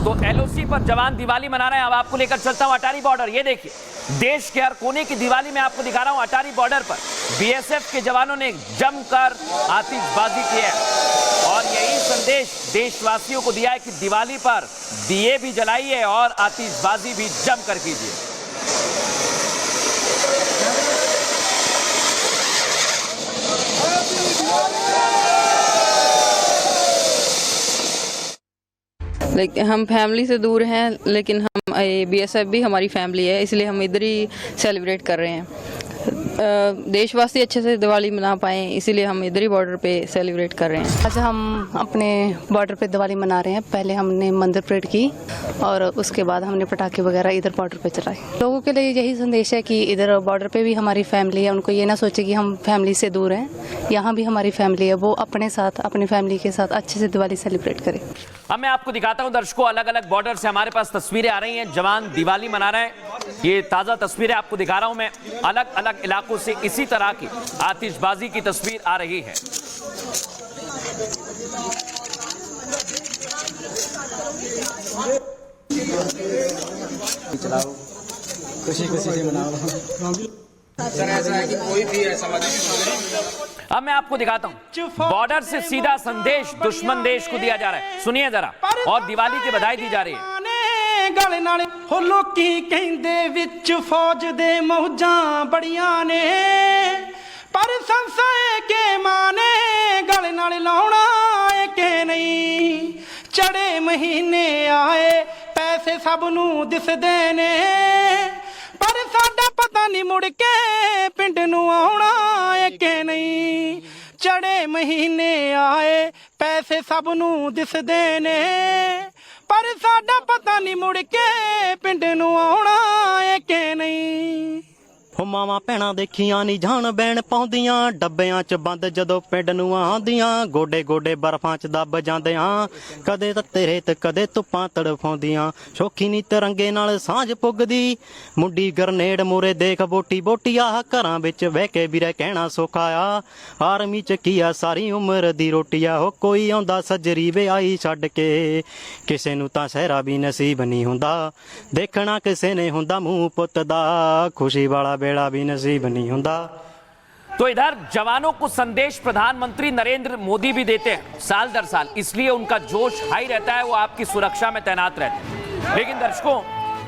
तो एलओसी पर जवान दिवाली मना रहे हैं। अब आपको लेकर चलता हूं अटारी बॉर्डर। ये देखिए, देश के हर कोने की दिवाली में आपको दिखा रहा हूं। अटारी बॉर्डर पर बीएसएफ के जवानों ने जमकर आतिशबाजी की है और यही संदेश देशवासियों को दिया है कि दिवाली पर दिए भी जलाइए और आतिशबाजी भी जमकर कीजिए। हम फैमिली से दूर हैं, लेकिन हम बीएसएफ भी हमारी फैमिली है, इसलिए हम इधर ही सेलिब्रेट कर रहे हैं। देशवासी अच्छे से दिवाली मना पाएँ, इसीलिए हम इधर ही बॉर्डर पे सेलिब्रेट कर रहे हैं। आज हम अपने बॉर्डर पे दिवाली मना रहे हैं। पहले हमने मंदिर परेड की और उसके बाद हमने पटाखे वगैरह इधर बॉर्डर पे चलाए। लोगों के लिए यही संदेश है कि इधर बॉर्डर पे भी हमारी फैमिली है, उनको ये ना सोचे कि हम फैमिली से दूर हैं, यहाँ भी हमारी फैमिली है, वो अपने साथ अपनी फैमिली के साथ अच्छे से दिवाली सेलिब्रेट करें। अब मैं आपको दिखाता हूं दर्शकों, अलग अलग बॉर्डर से हमारे पास तस्वीरें आ रही हैं। जवान दिवाली मना रहे हैं, ये ताजा तस्वीरें आपको दिखा रहा हूं मैं। अलग अलग इलाकों से इसी तरह की आतिशबाजी की तस्वीर आ रही है। चलाओ, खुशी खुशी से मनाओ। सर ऐसा है कि कोई भी ऐसा अब मैं आपको दिखाता हूं, बॉर्डर से सीधा संदेश दुश्मन देश को दिया जा रहा है। सुनिए जरा, और दिवाली की बधाई दी जा रही है। गल नाल हो लोकी कहंदे विच फौज दे मौजां बड़ियां ने, पर संसाए के माने गल नाल लाउणा है के नहीं। चढ़े महीने आए पैसे सब नूं दिसदे ने, पर साडा पता नहीं मुड़ के पिंड नूं आउणा है के नहीं। चढ़े महीने आए पैसे सब नूं दिसदे ने, पर साडा पता नहीं मुड़ के पिंड नूं आउणा है के नहीं। हो मावा भैणां देखियां नी जान बैण पाउंदियां, डब्बियां च बंद जदों पिंड नूं आंदियां। गोडे गोडे बर्फां च दब जांदियां, कदे तत्ते रेत कदे धुप्पां तड़फाउंदियां। शौखी नी तरंगे नाल सांझ पुगदी, मुंडी गरनेड मूरे देख बोटी बोटी। आह घरां विच बह के वीरे कहना सौखा आ, आर्मी च की आ सारी उमर दी रोटी आ। हो कोई आउंदा सजरी विआही छड्ड के, किसे नूं तां सहरा भी नसीब नहीं हुंदा। देखना किसे ने हुंदा मूंह पुੱਤ दा, खुशी वाला बेड़ा भी नसीब नहीं हुंदा। तो इधर जवानों को संदेश प्रधानमंत्री नरेंद्र मोदी भी देते हैं साल दर साल, इसलिए उनका जोश हाई रहता है, वो आपकी सुरक्षा में तैनात रहते हैं। लेकिन दर्शकों,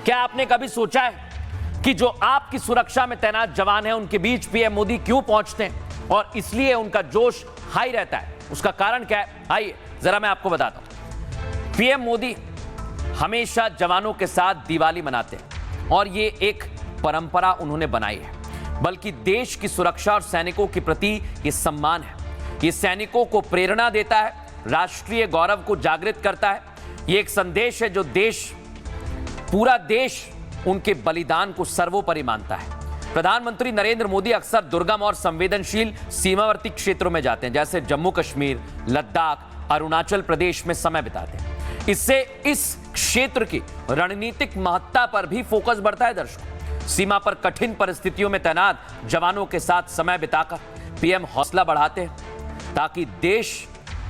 क्या आपने कभी सोचा है कि जो आपकी सुरक्षा में तैनात जवान हैं उनके बीच पीएम मोदी क्यों पहुंचते हैं और इसलिए उनका जोश हाई रहता है? उसका कारण क्या है, आइए जरा मैं आपको बताता हूं। पीएम मोदी हमेशा जवानों के साथ दिवाली मनाते हैं और ये एक परंपरा उन्होंने बनाई है, बल्कि देश की सुरक्षा और सैनिकों के प्रति ये सम्मान है। ये सैनिकों को प्रेरणा देता है, राष्ट्रीय गौरव को जागृत करता है। ये एक संदेश है जो पूरा देश उनके बलिदान को सर्वोपरि मानता है। प्रधानमंत्री नरेंद्र मोदी अक्सर दुर्गम और संवेदनशील सीमावर्ती क्षेत्रों में जाते हैं, जैसे जम्मू कश्मीर, लद्दाख, अरुणाचल प्रदेश में समय बिताते हैं। इससे इस क्षेत्र की रणनीतिक महत्ता पर भी फोकस बढ़ता है। दर्शकों, सीमा पर कठिन परिस्थितियों में तैनात जवानों के साथ समय बिताकर पीएम हौसला बढ़ाते हैं ताकि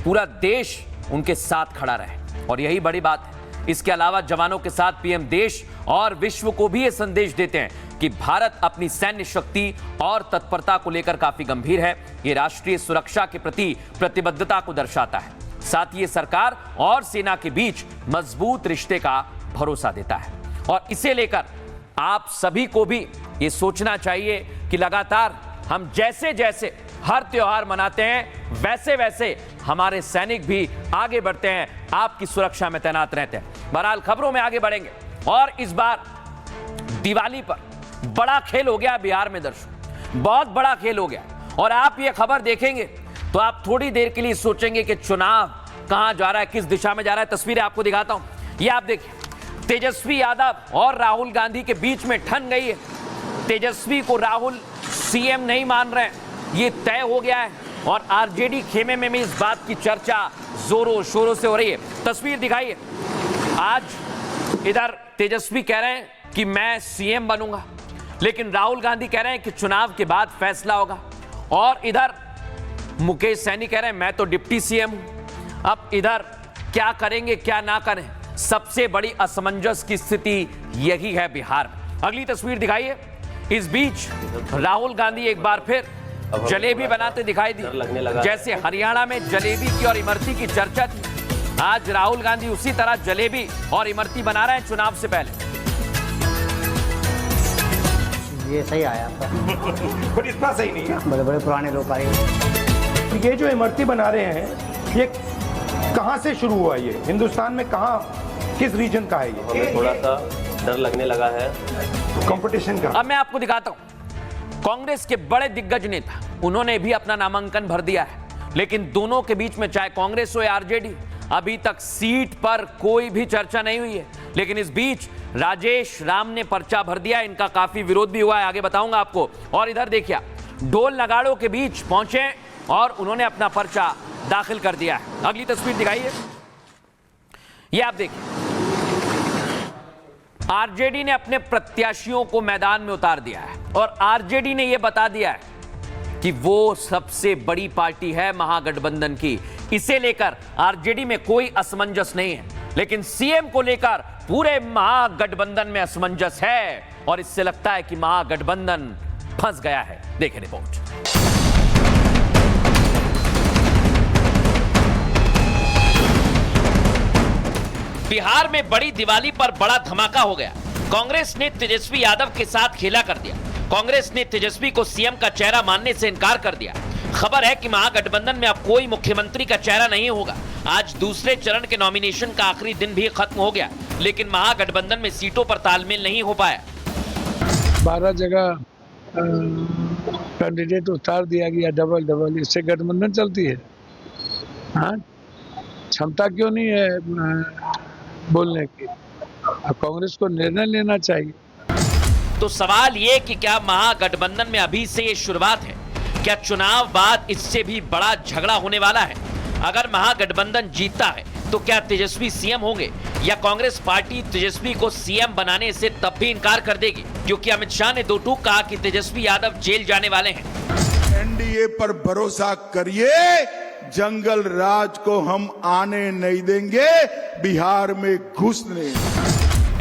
पूरा देश उनके साथ खड़ा रहे, और यही बड़ी बात है। इसके अलावा जवानों के साथ पीएम देश और विश्व को भी यह संदेश देते हैं कि भारत अपनी सैन्य शक्ति और तत्परता को लेकर काफी गंभीर है। यह राष्ट्रीय सुरक्षा के प्रति प्रतिबद्धता को दर्शाता है, साथ ही ये सरकार और सेना के बीच मजबूत रिश्ते का भरोसा देता है। और इसे लेकर आप सभी को भी ये सोचना चाहिए कि लगातार हम जैसे जैसे हर त्योहार मनाते हैं, वैसे वैसे हमारे सैनिक भी आगे बढ़ते हैं, आपकी सुरक्षा में तैनात रहते हैं। बहरहाल खबरों में आगे बढ़ेंगे, और इस बार दिवाली पर बड़ा खेल हो गया बिहार में। दर्शकों, बहुत बड़ा खेल हो गया, और आप ये खबर देखेंगे तो आप थोड़ी देर के लिए सोचेंगे कि चुनाव कहां जा रहा है, किस दिशा में जा रहा है। तस्वीरें आपको दिखाता हूं, ये आप देखिए, तेजस्वी यादव और राहुल गांधी के बीच में ठन गई है। तेजस्वी को राहुल सीएम नहीं मान रहे, ये तय हो गया है, और आरजेडी खेमे में भी इस बात की चर्चा जोरों शोरों से हो रही है। तस्वीर दिखाइए, आज इधर तेजस्वी कह रहे हैं कि मैं सीएम बनूंगा, लेकिन राहुल गांधी कह रहे हैं कि चुनाव के बाद फैसला होगा, और इधर मुकेश सैनी कह रहे हैं मैं तो डिप्टी सीएम हूं। अब इधर क्या करेंगे क्या ना करें, सबसे बड़ी असमंजस की स्थिति यही है बिहार में। अगली तस्वीर दिखाइए। इस बीच राहुल गांधी एक बार फिर जलेबी बनाते दिखाई दी। जैसे हरियाणा में जलेबी की और इमरती की चर्चा थी, आज राहुल गांधी उसी तरह जलेबी और इमरती बना रहे हैं चुनाव से पहले। ये सही आया था बट इतना सही नहीं है। बड़े बड़े पुराने लोग आए। ये जो इमरती बना रहे हैं, ये कहाँ से शुरू हुआ? ये हिंदुस्तान में कहाँ, किस रीजन का है ये? हमें थोड़ा सा डर लगने लगा है कंपटीशन का। अब मैं आपको दिखाता हूं। कांग्रेस के बड़े दिग्गज नेता, उन्होंने भी अपना नामांकन भर दिया है, लेकिन दोनों के बीच में चाहे कांग्रेस हो या आरजेडी, अभी तक सीट पर कोई भी चर्चा नहीं हुई है। लेकिन इस बीच राजेश राम ने पर्चा भर दिया, इनका काफी विरोध भी हुआ है, आगे बताऊंगा आपको। और इधर देखिए, ढोल नगाड़ों के बीच पहुंचे और उन्होंने अपना पर्चा दाखिल कर दिया है। अगली तस्वीर दिखाइए। ये आप देखिए, आरजेडी ने अपने प्रत्याशियों को मैदान में उतार दिया है और आरजेडी ने यह बता दिया है कि वो सबसे बड़ी पार्टी है महागठबंधन की। इसे लेकर आरजेडी में कोई असमंजस नहीं है, लेकिन सीएम को लेकर पूरे महागठबंधन में असमंजस है और इससे लगता है कि महागठबंधन फंस गया है। देखिए रिपोर्ट। बिहार में बड़ी दिवाली पर बड़ा धमाका हो गया। कांग्रेस ने तेजस्वी यादव के साथ खेला कर दिया। कांग्रेस ने तेजस्वी को सीएम का चेहरा मानने से इनकार कर दिया। खबर है कि महागठबंधन में अब कोई मुख्यमंत्री का चेहरा नहीं होगा। आज दूसरे चरण के नॉमिनेशन का आखिरी दिन भी खत्म हो गया, लेकिन महागठबंधन में सीटों पर तालमेल नहीं हो पाया। 12 जगह कैंडिडेट उतार दिया गया, डबल। इससे गठबंधन चलती है? हाँ, क्षमता क्यों नहीं है बोलने की? कांग्रेस को निर्णय लेना चाहिए। तो सवाल ये कि क्या महागठबंधन में अभी से ये शुरुआत है? क्या चुनाव बाद इससे भी बड़ा झगड़ा होने वाला है? अगर महागठबंधन जीतता है तो क्या तेजस्वी सीएम होंगे या कांग्रेस पार्टी तेजस्वी को सीएम बनाने से तब भी इनकार कर देगी? क्योंकि अमित शाह ने दो टूक कहा कि तेजस्वी यादव जेल जाने वाले हैं। एनडीए पर भरोसा करिए, जंगल राज को हम आने नहीं देंगे, बिहार में घुसने।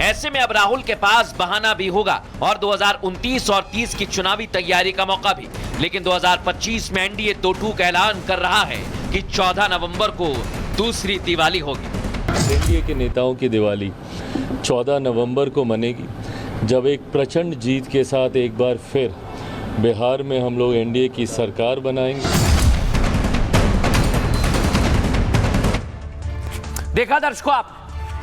ऐसे में अब राहुल के पास बहाना भी होगा और 2029 और 30 की चुनावी तैयारी का मौका भी। लेकिन 2025 में एनडीए दो टूक ऐलान कर रहा है कि 14 नवंबर को दूसरी दिवाली होगी। एनडीए के नेताओं की दिवाली 14 नवंबर को मनेगी, जब एक प्रचंड जीत के साथ एक बार फिर बिहार में हम लोग एनडीए की सरकार बनाएंगे। देखा दर्शकों आप,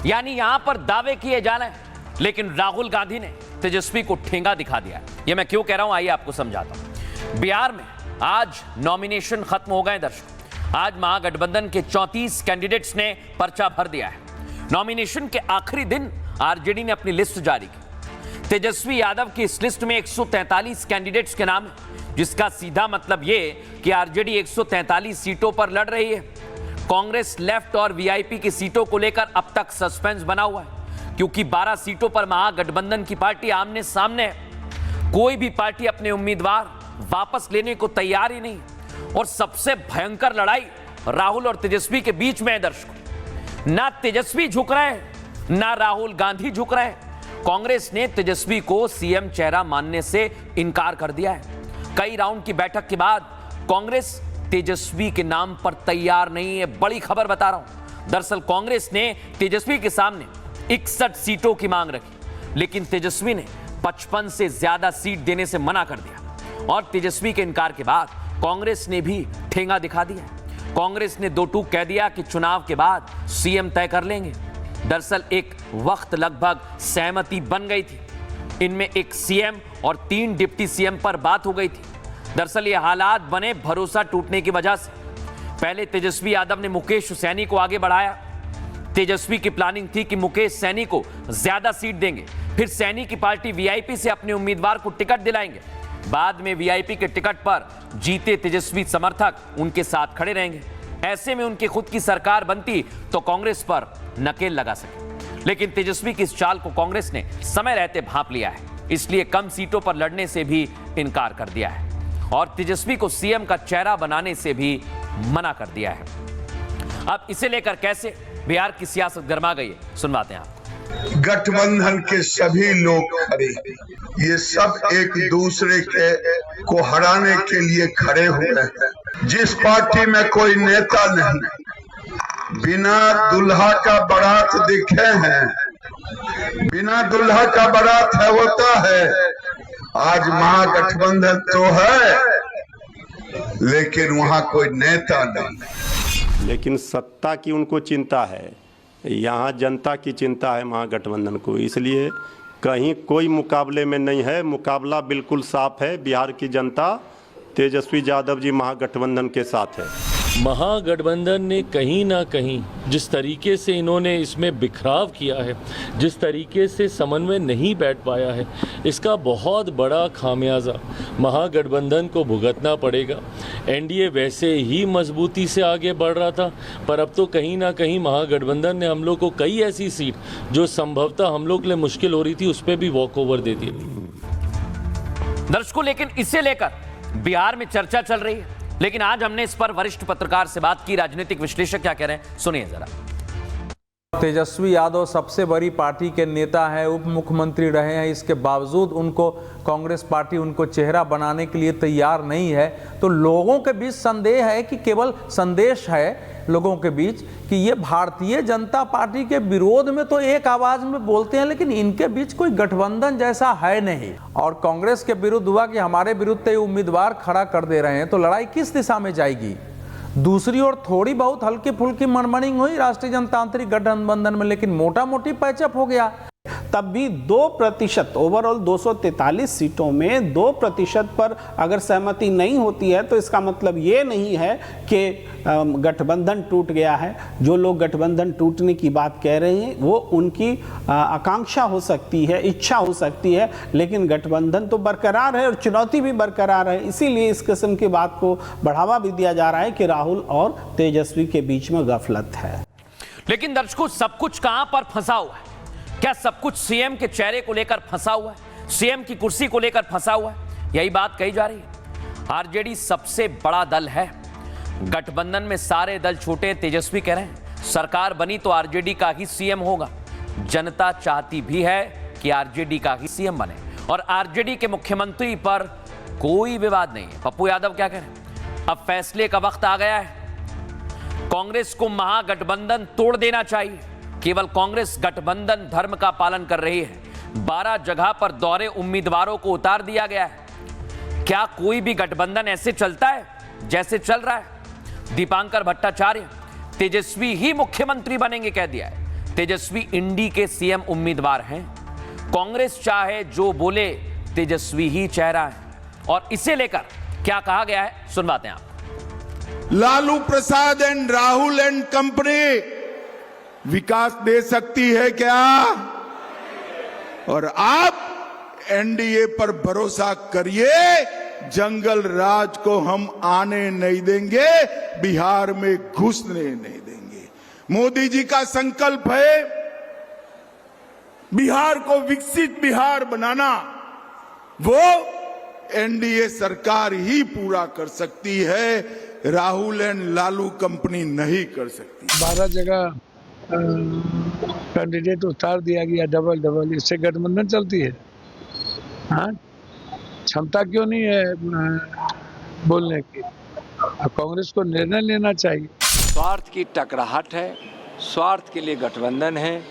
यानी यहां पर दावे किए जा रहे हैं, लेकिन राहुल गांधी ने तेजस्वी को ठेंगा दिखा दिया है। ये मैं क्यों कह रहा हूं, आइए आपको समझाता हूं। बिहार में आज नॉमिनेशन खत्म हो गए दर्शकों। आज महागठबंधन के 34 कैंडिडेट्स ने पर्चा भर दिया है। नॉमिनेशन के आखिरी दिन आरजेडी ने अपनी लिस्ट जारी की। तेजस्वी यादव की इस लिस्ट में 143 कैंडिडेट्स के नाम है, जिसका सीधा मतलब ये कि आरजेडी 143 सीटों पर लड़ रही है। कांग्रेस लेफ्ट और वीआईपी की सीटों को लेकर अब तक सस्पेंस बना हुआ है, क्योंकि 12 सीटों पर महागठबंधन की पार्टी आमने सामने है। कोई भी पार्टी अपने उम्मीदवार वापस लेने को तैयार ही नहीं। और सबसे भयंकर लड़ाई राहुल और तेजस्वी के बीच में है दर्शकों। ना तेजस्वी झुक रहे हैं, ना राहुल गांधी झुक रहे हैं। कांग्रेस ने तेजस्वी को सीएम चेहरा मानने से इनकार कर दिया है। कई राउंड की बैठक के बाद कांग्रेस तेजस्वी के नाम पर तैयार नहीं है। बड़ी खबर बता रहा हूं। दरअसल कांग्रेस ने तेजस्वी के सामने 61 सीटों की मांग रखी, लेकिन तेजस्वी ने 55 से ज्यादा सीट देने से मना कर दिया। और तेजस्वी के इनकार के बाद कांग्रेस ने भी ठेंगा दिखा दिया। कांग्रेस ने दो टूक कह दिया कि चुनाव के बाद सीएम तय कर लेंगे। दरअसल एक वक्त लगभग सहमति बन गई थी। इनमें एक सीएम और 3 डिप्टी सीएम पर बात हो गई थी। दरअसल ये हालात बने भरोसा टूटने की वजह से। पहले तेजस्वी यादव ने मुकेश सैनी को आगे बढ़ाया। तेजस्वी की प्लानिंग थी कि मुकेश सैनी को ज्यादा सीट देंगे, फिर सैनी की पार्टी वीआईपी से अपने उम्मीदवार को टिकट दिलाएंगे। बाद में वीआईपी के टिकट पर जीते तेजस्वी समर्थक उनके साथ खड़े रहेंगे। ऐसे में उनकी खुद की सरकार बनती तो कांग्रेस पर नकेल लगा सके। लेकिन तेजस्वी की इस चाल को कांग्रेस ने समय रहते भांप लिया है, इसलिए कम सीटों पर लड़ने से भी इनकार कर दिया है और तेजस्वी को सीएम का चेहरा बनाने से भी मना कर दिया है। अब इसे लेकर कैसे बिहार की सियासत गर्मा गई है, सुनवाते हैं आप। गठबंधन के सभी लोग खड़े, ये सब एक दूसरे को हराने के लिए खड़े हुए हैं। जिस पार्टी में कोई नेता नहीं, बिना दुल्हा का बारात दिखे हैं, बिना दुल्हा का बारात है होता है। आज महागठबंधन तो है, लेकिन वहां कोई नेता नहीं। लेकिन सत्ता की उनको चिंता है, यहाँ जनता की चिंता है महागठबंधन को, इसलिए कहीं कोई मुकाबले में नहीं है। मुकाबला बिल्कुल साफ है, बिहार की जनता तेजस्वी यादव जी महागठबंधन के साथ है। महागठबंधन ने कहीं ना कहीं जिस तरीके से इन्होंने इसमें बिखराव किया है, जिस तरीके से समन्वय नहीं बैठ पाया है, इसका बहुत बड़ा खामियाजा महागठबंधन को भुगतना पड़ेगा। एनडीए वैसे ही मजबूती से आगे बढ़ रहा था, पर अब तो कहीं ना कहीं महागठबंधन ने हम लोग को कई ऐसी सीट जो संभवतः हम लोग के लिए मुश्किल हो रही थी, उस पर भी वॉक ओवर दे दी। दर्शकों, लेकिन इसे लेकर बिहार में चर्चा चल रही है, लेकिन आज हमने इस पर वरिष्ठ पत्रकार से बात की। राजनीतिक विश्लेषक क्या कह रहे हैं, सुनिए जरा। तेजस्वी यादव सबसे बड़ी पार्टी के नेता हैं, उप मुख्यमंत्री रहे हैं, इसके बावजूद उनको कांग्रेस पार्टी उनको चेहरा बनाने के लिए तैयार नहीं है। तो लोगों के बीच संदेह है कि केवल संदेश है लोगों के बीच कि ये भारतीय जनता पार्टी के विरोध में तो एक आवाज में बोलते हैं, लेकिन इनके बीच कोई गठबंधन जैसा है नहीं। और कांग्रेस के विरुद्ध हुआ कि हमारे विरुद्ध तो उम्मीदवार खड़ा कर दे रहे हैं, तो लड़ाई किस दिशा में जाएगी। दूसरी ओर थोड़ी बहुत हल्की फुल्की मनमनिंग हुई राष्ट्रीय जनतांत्रिक गठबंधन में, लेकिन मोटा मोटी पैचअप हो गया। तब भी 2% ओवरऑल 243 सीटों में 2% पर अगर सहमति नहीं होती है तो इसका मतलब ये नहीं है कि गठबंधन टूट गया है। जो लोग गठबंधन टूटने की बात कह रहे हैं वो उनकी आकांक्षा हो सकती है, इच्छा हो सकती है, लेकिन गठबंधन तो बरकरार है और चुनौती भी बरकरार है। इसीलिए इस किस्म की बात को बढ़ावा भी दिया जा रहा है कि राहुल और तेजस्वी के बीच में गफलत है। लेकिन दर्शकों, सब कुछ कहां पर फंसा हुआ है? क्या सब कुछ सीएम के चेहरे को लेकर फंसा हुआ है, सीएम की कुर्सी को लेकर फंसा हुआ है? यही बात कही जा रही है। आरजेडी सबसे बड़ा दल है, गठबंधन में सारे दल छोटे। तेजस्वी कह रहे हैं सरकार बनी तो आरजेडी का ही सीएम होगा। जनता चाहती भी है कि आरजेडी का ही सीएम बने और आरजेडी के मुख्यमंत्री पर कोई विवाद नहीं है। पप्पू यादव क्या कह रहे हैं, अब फैसले का वक्त आ गया है, कांग्रेस को महागठबंधन तोड़ देना चाहिए। केवल कांग्रेस गठबंधन धर्म का पालन कर रही है। 12 जगह पर दौरे उम्मीदवारों को उतार दिया गया है। क्या कोई भी गठबंधन ऐसे चलता है जैसे चल रहा है? दीपांकर भट्टाचार्य तेजस्वी ही मुख्यमंत्री बनेंगे कह दिया है। तेजस्वी इंडी के सीएम उम्मीदवार हैं। कांग्रेस चाहे जो बोले, तेजस्वी ही चेहरा है। और इसे लेकर क्या कहा गया है, सुनवाते हैं आप। Lalu Prasad and Rahul and company विकास दे सकती है क्या? और आप एनडीए पर भरोसा करिए, जंगल राज को हम आने नहीं देंगे, बिहार में घुसने नहीं देंगे। मोदी जी का संकल्प है बिहार को विकसित बिहार बनाना, वो एनडीए सरकार ही पूरा कर सकती है, राहुल एंड लालू कंपनी नहीं कर सकती। 12 जगह कैंडिडेट उतार दिया गया डबल, इससे गठबंधन चलती है? हाँ, क्षमता क्यों नहीं है बोलने की? कांग्रेस को निर्णय लेना चाहिए। स्वार्थ की टकराहट है, स्वार्थ के लिए गठबंधन है।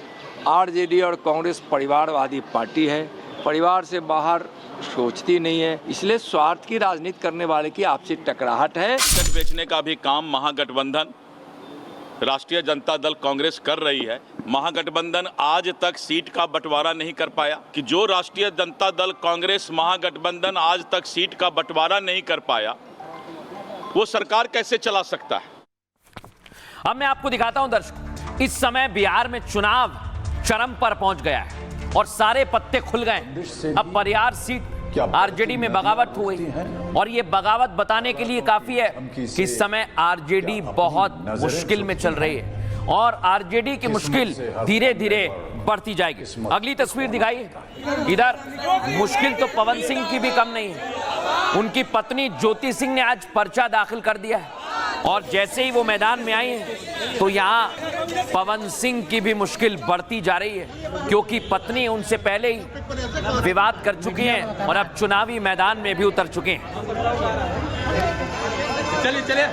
आरजेडी और कांग्रेस परिवारवादी पार्टी है, परिवार से बाहर सोचती नहीं है, इसलिए स्वार्थ की राजनीति करने वाले की आपसी टकराहट है। टिकट बेचने का भी काम महागठबंधन राष्ट्रीय जनता दल कांग्रेस कर रही है। महागठबंधन आज तक सीट का बंटवारा नहीं कर पाया कि जो राष्ट्रीय जनता दल कांग्रेस महागठबंधन आज तक सीट का बंटवारा नहीं कर पाया, वो सरकार कैसे चला सकता है? अब मैं आपको दिखाता हूं दर्शक, इस समय बिहार में चुनाव चरम पर पहुंच गया है और सारे पत्ते खुल गए। अब परियार सीट आरजेडी में बगावत हुई और ये बगावत बताने के लिए काफी है कि इस समय आरजेडी बहुत मुश्किल में चल रही है और आरजेडी की मुश्किल धीरे धीरे बढ़ती जाएगी। अगली तस्वीर दिखाइए। इधर मुश्किल तो पवन सिंह की भी कम नहीं है। उनकी पत्नी ज्योति सिंह ने आज पर्चा दाखिल कर दिया है और जैसे ही वो मैदान में आई हैं तो यहाँ पवन सिंह की भी मुश्किल बढ़ती जा रही है, क्योंकि पत्नी उनसे पहले ही विवाद कर चुकी हैं और अब चुनावी मैदान में भी उतर चुके हैं। चलिए चलिए।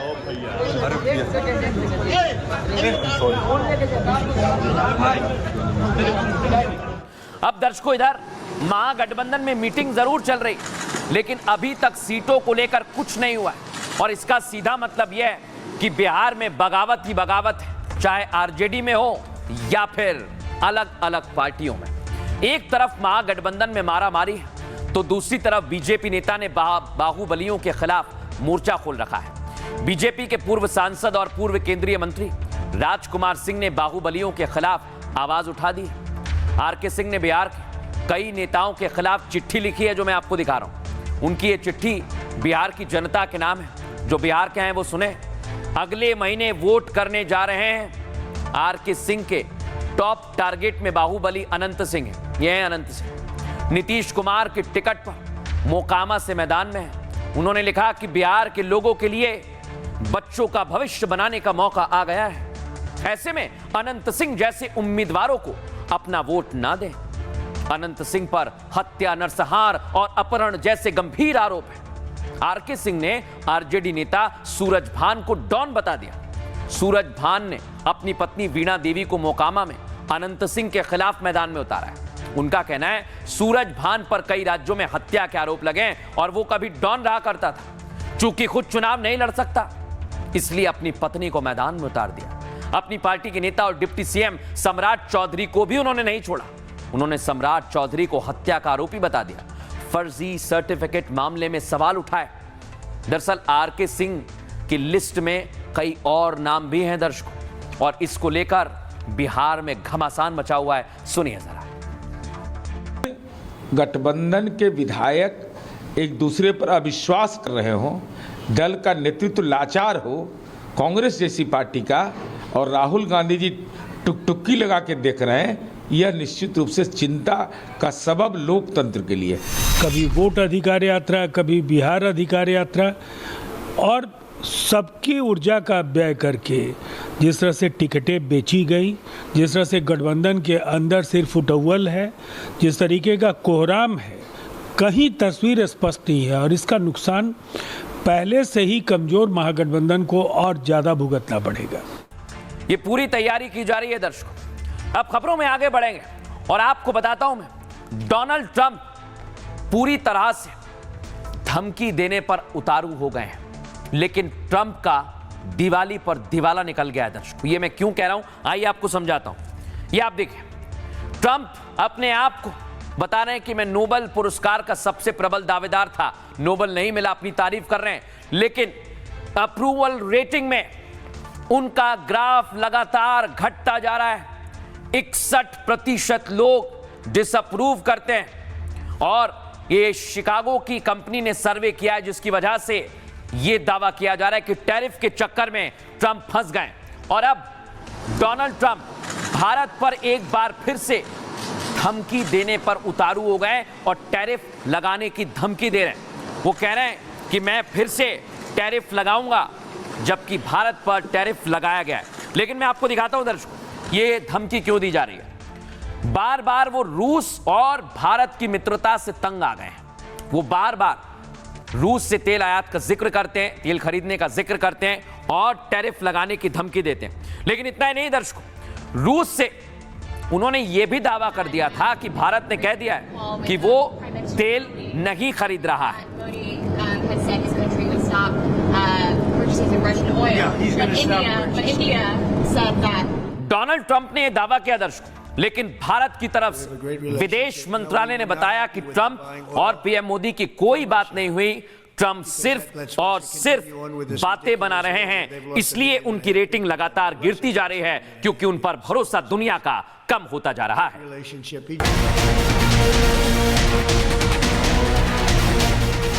अब दर्शकों, इधर महागठबंधन में मीटिंग जरूर चल रही, लेकिन अभी तक सीटों को लेकर कुछ नहीं हुआ और इसका सीधा मतलब यह है कि बिहार में बगावत ही बगावत है, चाहे आरजेडी में हो या फिर अलग अलग पार्टियों में। एक तरफ महागठबंधन में मारामारी है तो दूसरी तरफ बीजेपी नेता ने बाहुबलियों के खिलाफ मोर्चा खोल रखा है। बीजेपी के पूर्व सांसद और पूर्व केंद्रीय मंत्री राजकुमार सिंह ने बाहुबलियों के खिलाफ आवाज उठा दी। आरके सिंह ने बिहार के कई नेताओं के खिलाफ चिट्ठी लिखी है, जो मैं आपको दिखा रहा हूं। उनकी ये चिट्ठी बिहार की जनता के नाम है। जो बिहार के हैं वो सुने। अगले महीने वोट करने जा रहे हैं। आरके सिंह के टॉप टारगेट में बाहुबली अनंत सिंह है। ये है अनंत सिंह। नीतीश कुमार के टिकट पर मोकामा से मैदान में है। उन्होंने लिखा कि बिहार के लोगों के लिए बच्चों का भविष्य बनाने का मौका आ गया है। ऐसे में अनंत सिंह जैसे उम्मीदवारों को अपना वोट ना दें। अनंत सिंह पर हत्या, नरसंहार और अपहरण जैसे गंभीर आरोप है। आरके सिंह ने आरजेडी नेता सूरज भान को डॉन बता दिया। सूरज भान ने अपनी पत्नी वीणा देवी को मोकामा में अनंत सिंह के खिलाफ मैदान में उतारा है। उनका कहना है सूरज भान पर कई राज्यों में हत्या के आरोप लगे और वो कभी डॉन रहा करता था। चूंकि खुद चुनाव नहीं लड़ सकता, इसलिए अपनी पत्नी को मैदान में उतार दिया। अपनी पार्टी के नेता और डिप्टी सीएम सम्राट चौधरी को भी उन्होंने नहीं छोड़ा। उन्होंने सम्राट चौधरी को हत्या का आरोपी बता दिया। फर्जी सर्टिफिकेट मामले में सवाल उठाए। दरअसल आरके सिंह की लिस्ट में कई और नाम भी हैं दर्शकों, और इसको लेकर बिहार में घमासान मचा हुआ है। सुनिए जरा। गठबंधन के विधायक एक दूसरे पर अविश्वास कर रहे हों, दल का नेतृत्व लाचार हो, कांग्रेस जैसी पार्टी का, और राहुल गांधी जी टुकटुकी लगा के देख रहे हैं, यह निश्चित रूप से चिंता का सबब लोकतंत्र के लिए। कभी वोट अधिकार यात्रा, कभी बिहार अधिकार यात्रा, और सबकी ऊर्जा का व्यय करके जिस तरह से टिकटें बेची गई, जिस तरह से गठबंधन के अंदर सिर्फ उटव्वल है, जिस तरीके का कोहराम है, कहीं तस्वीर स्पष्ट नहीं है। और इसका नुकसान पहले से ही कमजोर महागठबंधन को और ज़्यादा भुगतना पड़ेगा। ये पूरी तैयारी की जा रही है दर्शकों। अब खबरों में आगे बढ़ेंगे और आपको बताता हूं मैं, डोनाल्ड ट्रंप पूरी तरह से धमकी देने पर उतारू हो गए हैं, लेकिन ट्रंप का दिवाली पर दिवाला निकल गया है दर्शकों। ये मैं क्यों कह रहा हूं, आइए आपको समझाता हूं। ये आप देखिए, ट्रंप अपने आप को बता रहे हैं कि मैं नोबेल पुरस्कार का सबसे प्रबल दावेदार था, नोबेल नहीं मिला, अपनी तारीफ कर रहे हैं। लेकिन अप्रूवल रेटिंग में उनका ग्राफ लगातार घटता जा रहा है। 61% लोग डिसअप्रूव करते हैं, और ये शिकागो की कंपनी ने सर्वे किया है, जिसकी वजह से ये दावा किया जा रहा है कि टैरिफ के चक्कर में ट्रंप फंस गए। और अब डोनाल्ड ट्रंप भारत पर एक बार फिर से धमकी देने पर उतारू हो गए और टैरिफ लगाने की धमकी दे रहे हैं। वो कह रहे हैं कि मैं फिर से टैरिफ लगाऊंगा, जबकि भारत पर टैरिफ लगाया गया है। लेकिन मैं आपको दिखाता हूं दर्शकों, ये धमकी क्यों दी जा रही है। बार बार वो रूस और भारत की मित्रता से तंग आ गए हैं। वो बार बार रूस से तेल आयात का जिक्र करते हैं, तेल खरीदने का जिक्र करते हैं और टैरिफ लगाने की धमकी देते हैं। लेकिन इतना ही नहीं दर्शकों, रूस से उन्होंने ये भी दावा कर दिया था कि भारत ने कह दिया है कि वो तेल नहीं खरीद रहा है। डोनाल्ड ट्रंप ने यह दावा किया दर्शकों, लेकिन भारत की तरफ से विदेश मंत्रालय ने बताया कि ट्रंप और पीएम मोदी की कोई बात नहीं हुई। ट्रंप सिर्फ और सिर्फ बातें बना रहे हैं, इसलिए उनकी रेटिंग लगातार गिरती जा रही है, क्योंकि उन पर भरोसा दुनिया का कम होता जा रहा है।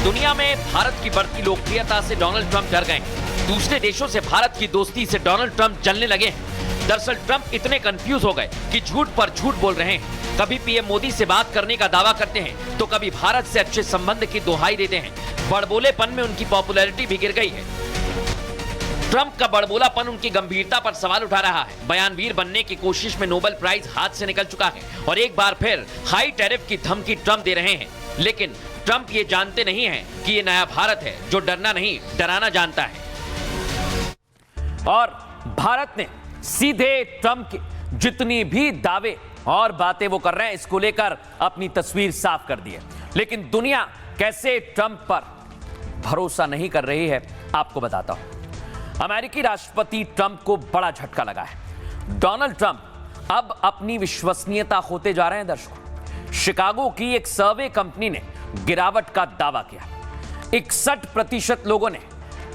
दुनिया में भारत की बढ़ती लोकप्रियता से डोनाल्ड ट्रंप डर गए। दूसरे देशों से भारत की दोस्ती से डोनाल्ड ट्रंप जलने लगे हैं। दरअसल ट्रंप इतने कंफ्यूज हो गए कि झूठ पर झूठ बोल रहे हैं। कभी पीएम मोदी से बात करने का दावा करते हैं, तो कभी भारत से अच्छे संबंध की दोहाई देते हैं। बड़बोलेपन में उनकी पॉपुलैरिटी भी गिर गई है। ट्रंप का बड़बोलापन उनकी गंभीरता पर सवाल उठा रहा है। बयानवीर बनने की कोशिश में नोबेल प्राइज हाथ से निकल चुका है और एक बार फिर हाई टैरिफ की धमकी ट्रंप दे रहे हैं। लेकिन ट्रंप ये जानते नहीं हैं कि ये नया भारत है जो डरना नहीं डराना जानता है। और भारत ने सीधे ट्रंप के जितनी भी दावे और बातें वो कर रहे हैं इसको लेकर अपनी तस्वीर साफ कर दी है। लेकिन दुनिया कैसे ट्रंप पर भरोसा नहीं कर रही है आपको बताता हूं। अमेरिकी राष्ट्रपति ट्रंप को बड़ा झटका लगा है। डोनाल्ड ट्रंप अब अपनी विश्वसनीयता खोते जा रहे हैं। दर्शकों, शिकागो की एक सर्वे कंपनी ने गिरावट का दावा किया। 61% लोगों ने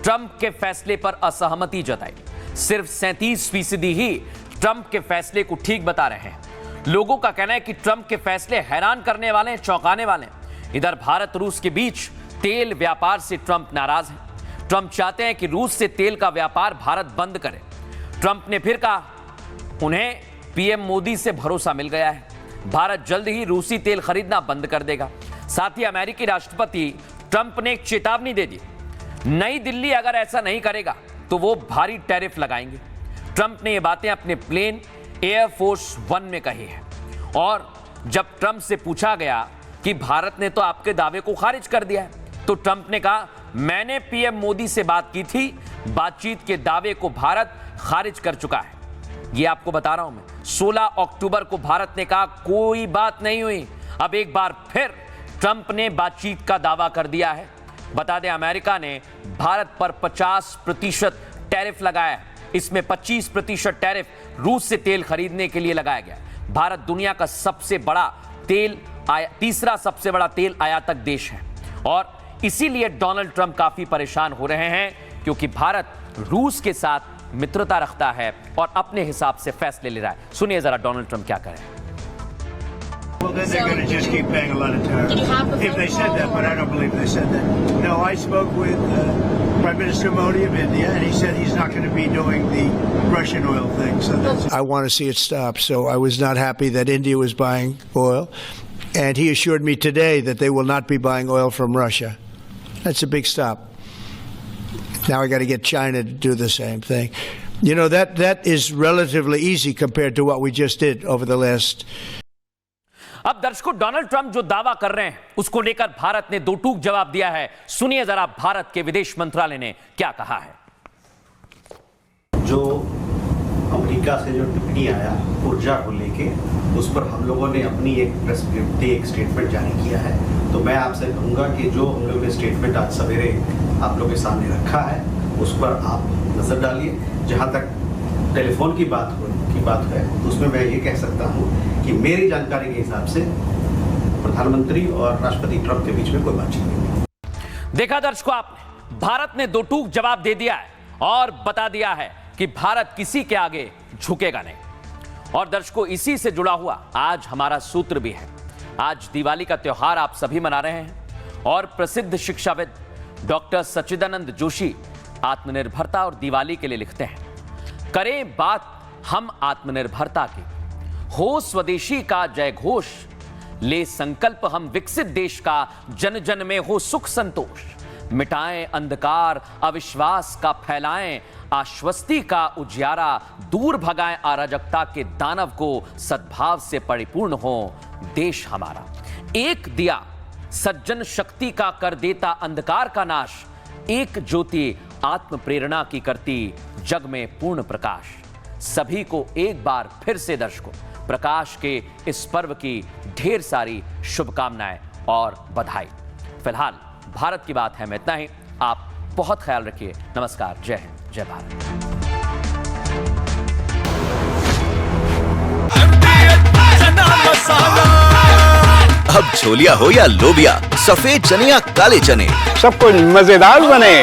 ट्रंप के फैसले पर असहमति जताई। सिर्फ 37% ही ट्रंप के फैसले को ठीक बता रहे हैं। लोगों का कहना है कि ट्रंप के फैसले हैरान करने वाले हैं, चौंकाने वाले हैं। इधर भारत रूस के बीच तेल व्यापार से ट्रंप नाराज है। ट्रंप चाहते हैं कि रूस से तेल का व्यापार भारत बंद करे। ट्रंप ने फिर कहा उन्हें पीएम मोदी से भरोसा मिल गया है, भारत जल्द ही रूसी तेल खरीदना बंद कर देगा। साथ ही अमेरिकी राष्ट्रपति ट्रंप ने एक चेतावनी दे दी, नई दिल्ली अगर ऐसा नहीं करेगा तो वो भारी टैरिफ लगाएंगे। ट्रंप ने ये बातें अपने प्लेन एयरफोर्स 1 में कही है। और जब ट्रंप से पूछा गया कि भारत ने तो आपके दावे को खारिज कर दिया है, तो ट्रंप ने कहा मैंने पीएम मोदी से बात की थी, बातचीत के दावे को भारत खारिज कर चुका है। ये आपको बता रहा हूं मैं। 16 अक्टूबर को भारत ने कहा कोई बात नहीं हुई। अब एक बार फिर ट्रंप ने बातचीत का दावा कर दिया है। बता दें अमेरिका ने भारत पर 50% टैरिफ लगाया है। इसमें 25% टैरिफ रूस से तेल खरीदने के लिए लगाया गया। भारत दुनिया का तीसरा सबसे बड़ा तेल आयातक देश है और इसीलिए डोनाल्ड ट्रंप काफी परेशान हो रहे हैं क्योंकि भारत रूस के साथ मित्रता रखता है और अपने हिसाब से फैसले ले रहा है। सुनिए जरा डोनाल्ड ट्रंप क्या करें। Well, then they're going to just keep paying a lot of tariffs. If they said that, but I don't believe they said that. No, I spoke with Prime Minister Modi of India, and he said he's not going to be doing the Russian oil thing. So that's I want to see it stop. So I was not happy that India was buying oil, and he assured me today that they will not be buying oil from Russia. That's a big stop. Now I got to get China to do the same thing. You know, that is relatively easy compared to what we just did over the last. अब दर्शकों, Donald Trump जो दावा कर रहे हैं उसको लेकर भारत ने दो टूक जवाब दिया है। सुनिए जरा भारत के विदेश मंत्रालय ने क्या कहा है। जो अमेरिका से जो टिप्पणी आया ऊर्जा को लेके, उस पर हम लोगों ने अपनी एक प्रेस विज्ञप्ति, एक स्टेटमेंट जारी किया है। तो मैं आपसे कहूँगा कि जो हम लोगों ने स्टेटमेंट आज सवेरे आप लोगों के सामने रखा है उस पर आप नज़र डालिए। जहाँ तक टेलीफोन की बात है तो उसमें मैं ये कह सकता हूँ कि मेरी जानकारी के हिसाब से प्रधानमंत्री और राष्ट्रपति ट्रंप के बीच में कोई बातचीत नहीं। देखा दर्शकों आपने, भारत ने दो टूक जवाब दे दिया है और बता दिया है कि भारत किसी के आगे झुकेगा नहीं। और दर्शकों, इसी से जुड़ा हुआ आज हमारा सूत्र भी है। आज दिवाली का त्योहार आप सभी मना रहे हैं और प्रसिद्ध शिक्षाविद डॉक्टर सच्चिदानंद जोशी आत्मनिर्भरता और दिवाली के लिए लिखते हैं, करें बात हम आत्मनिर्भरता की, हो स्वदेशी का जय घोष, ले संकल्प हम विकसित देश का, जन जन में हो सुख संतोष, मिटाएं अंधकार अविश्वास का, फैलाएं आश्वस्ति का उजियारा, दूर भगाएं अराजकता के दानव को, सद्भाव से परिपूर्ण हो देश हमारा। एक दिया सज्जन शक्ति का कर देता अंधकार का नाश, एक ज्योति आत्म प्रेरणा की करती जग में पूर्ण प्रकाश। सभी को एक बार फिर से दर्शकों प्रकाश के इस पर्व की ढेर सारी शुभकामनाएं और बधाई। फिलहाल भारत की बात है में इतना ही। आप बहुत ख्याल रखिए। नमस्कार, जय हिंद, जय भारत। अब छोलिया हो या लोबिया, सफेद चने या काले चने, सब कुछ मजेदार बने।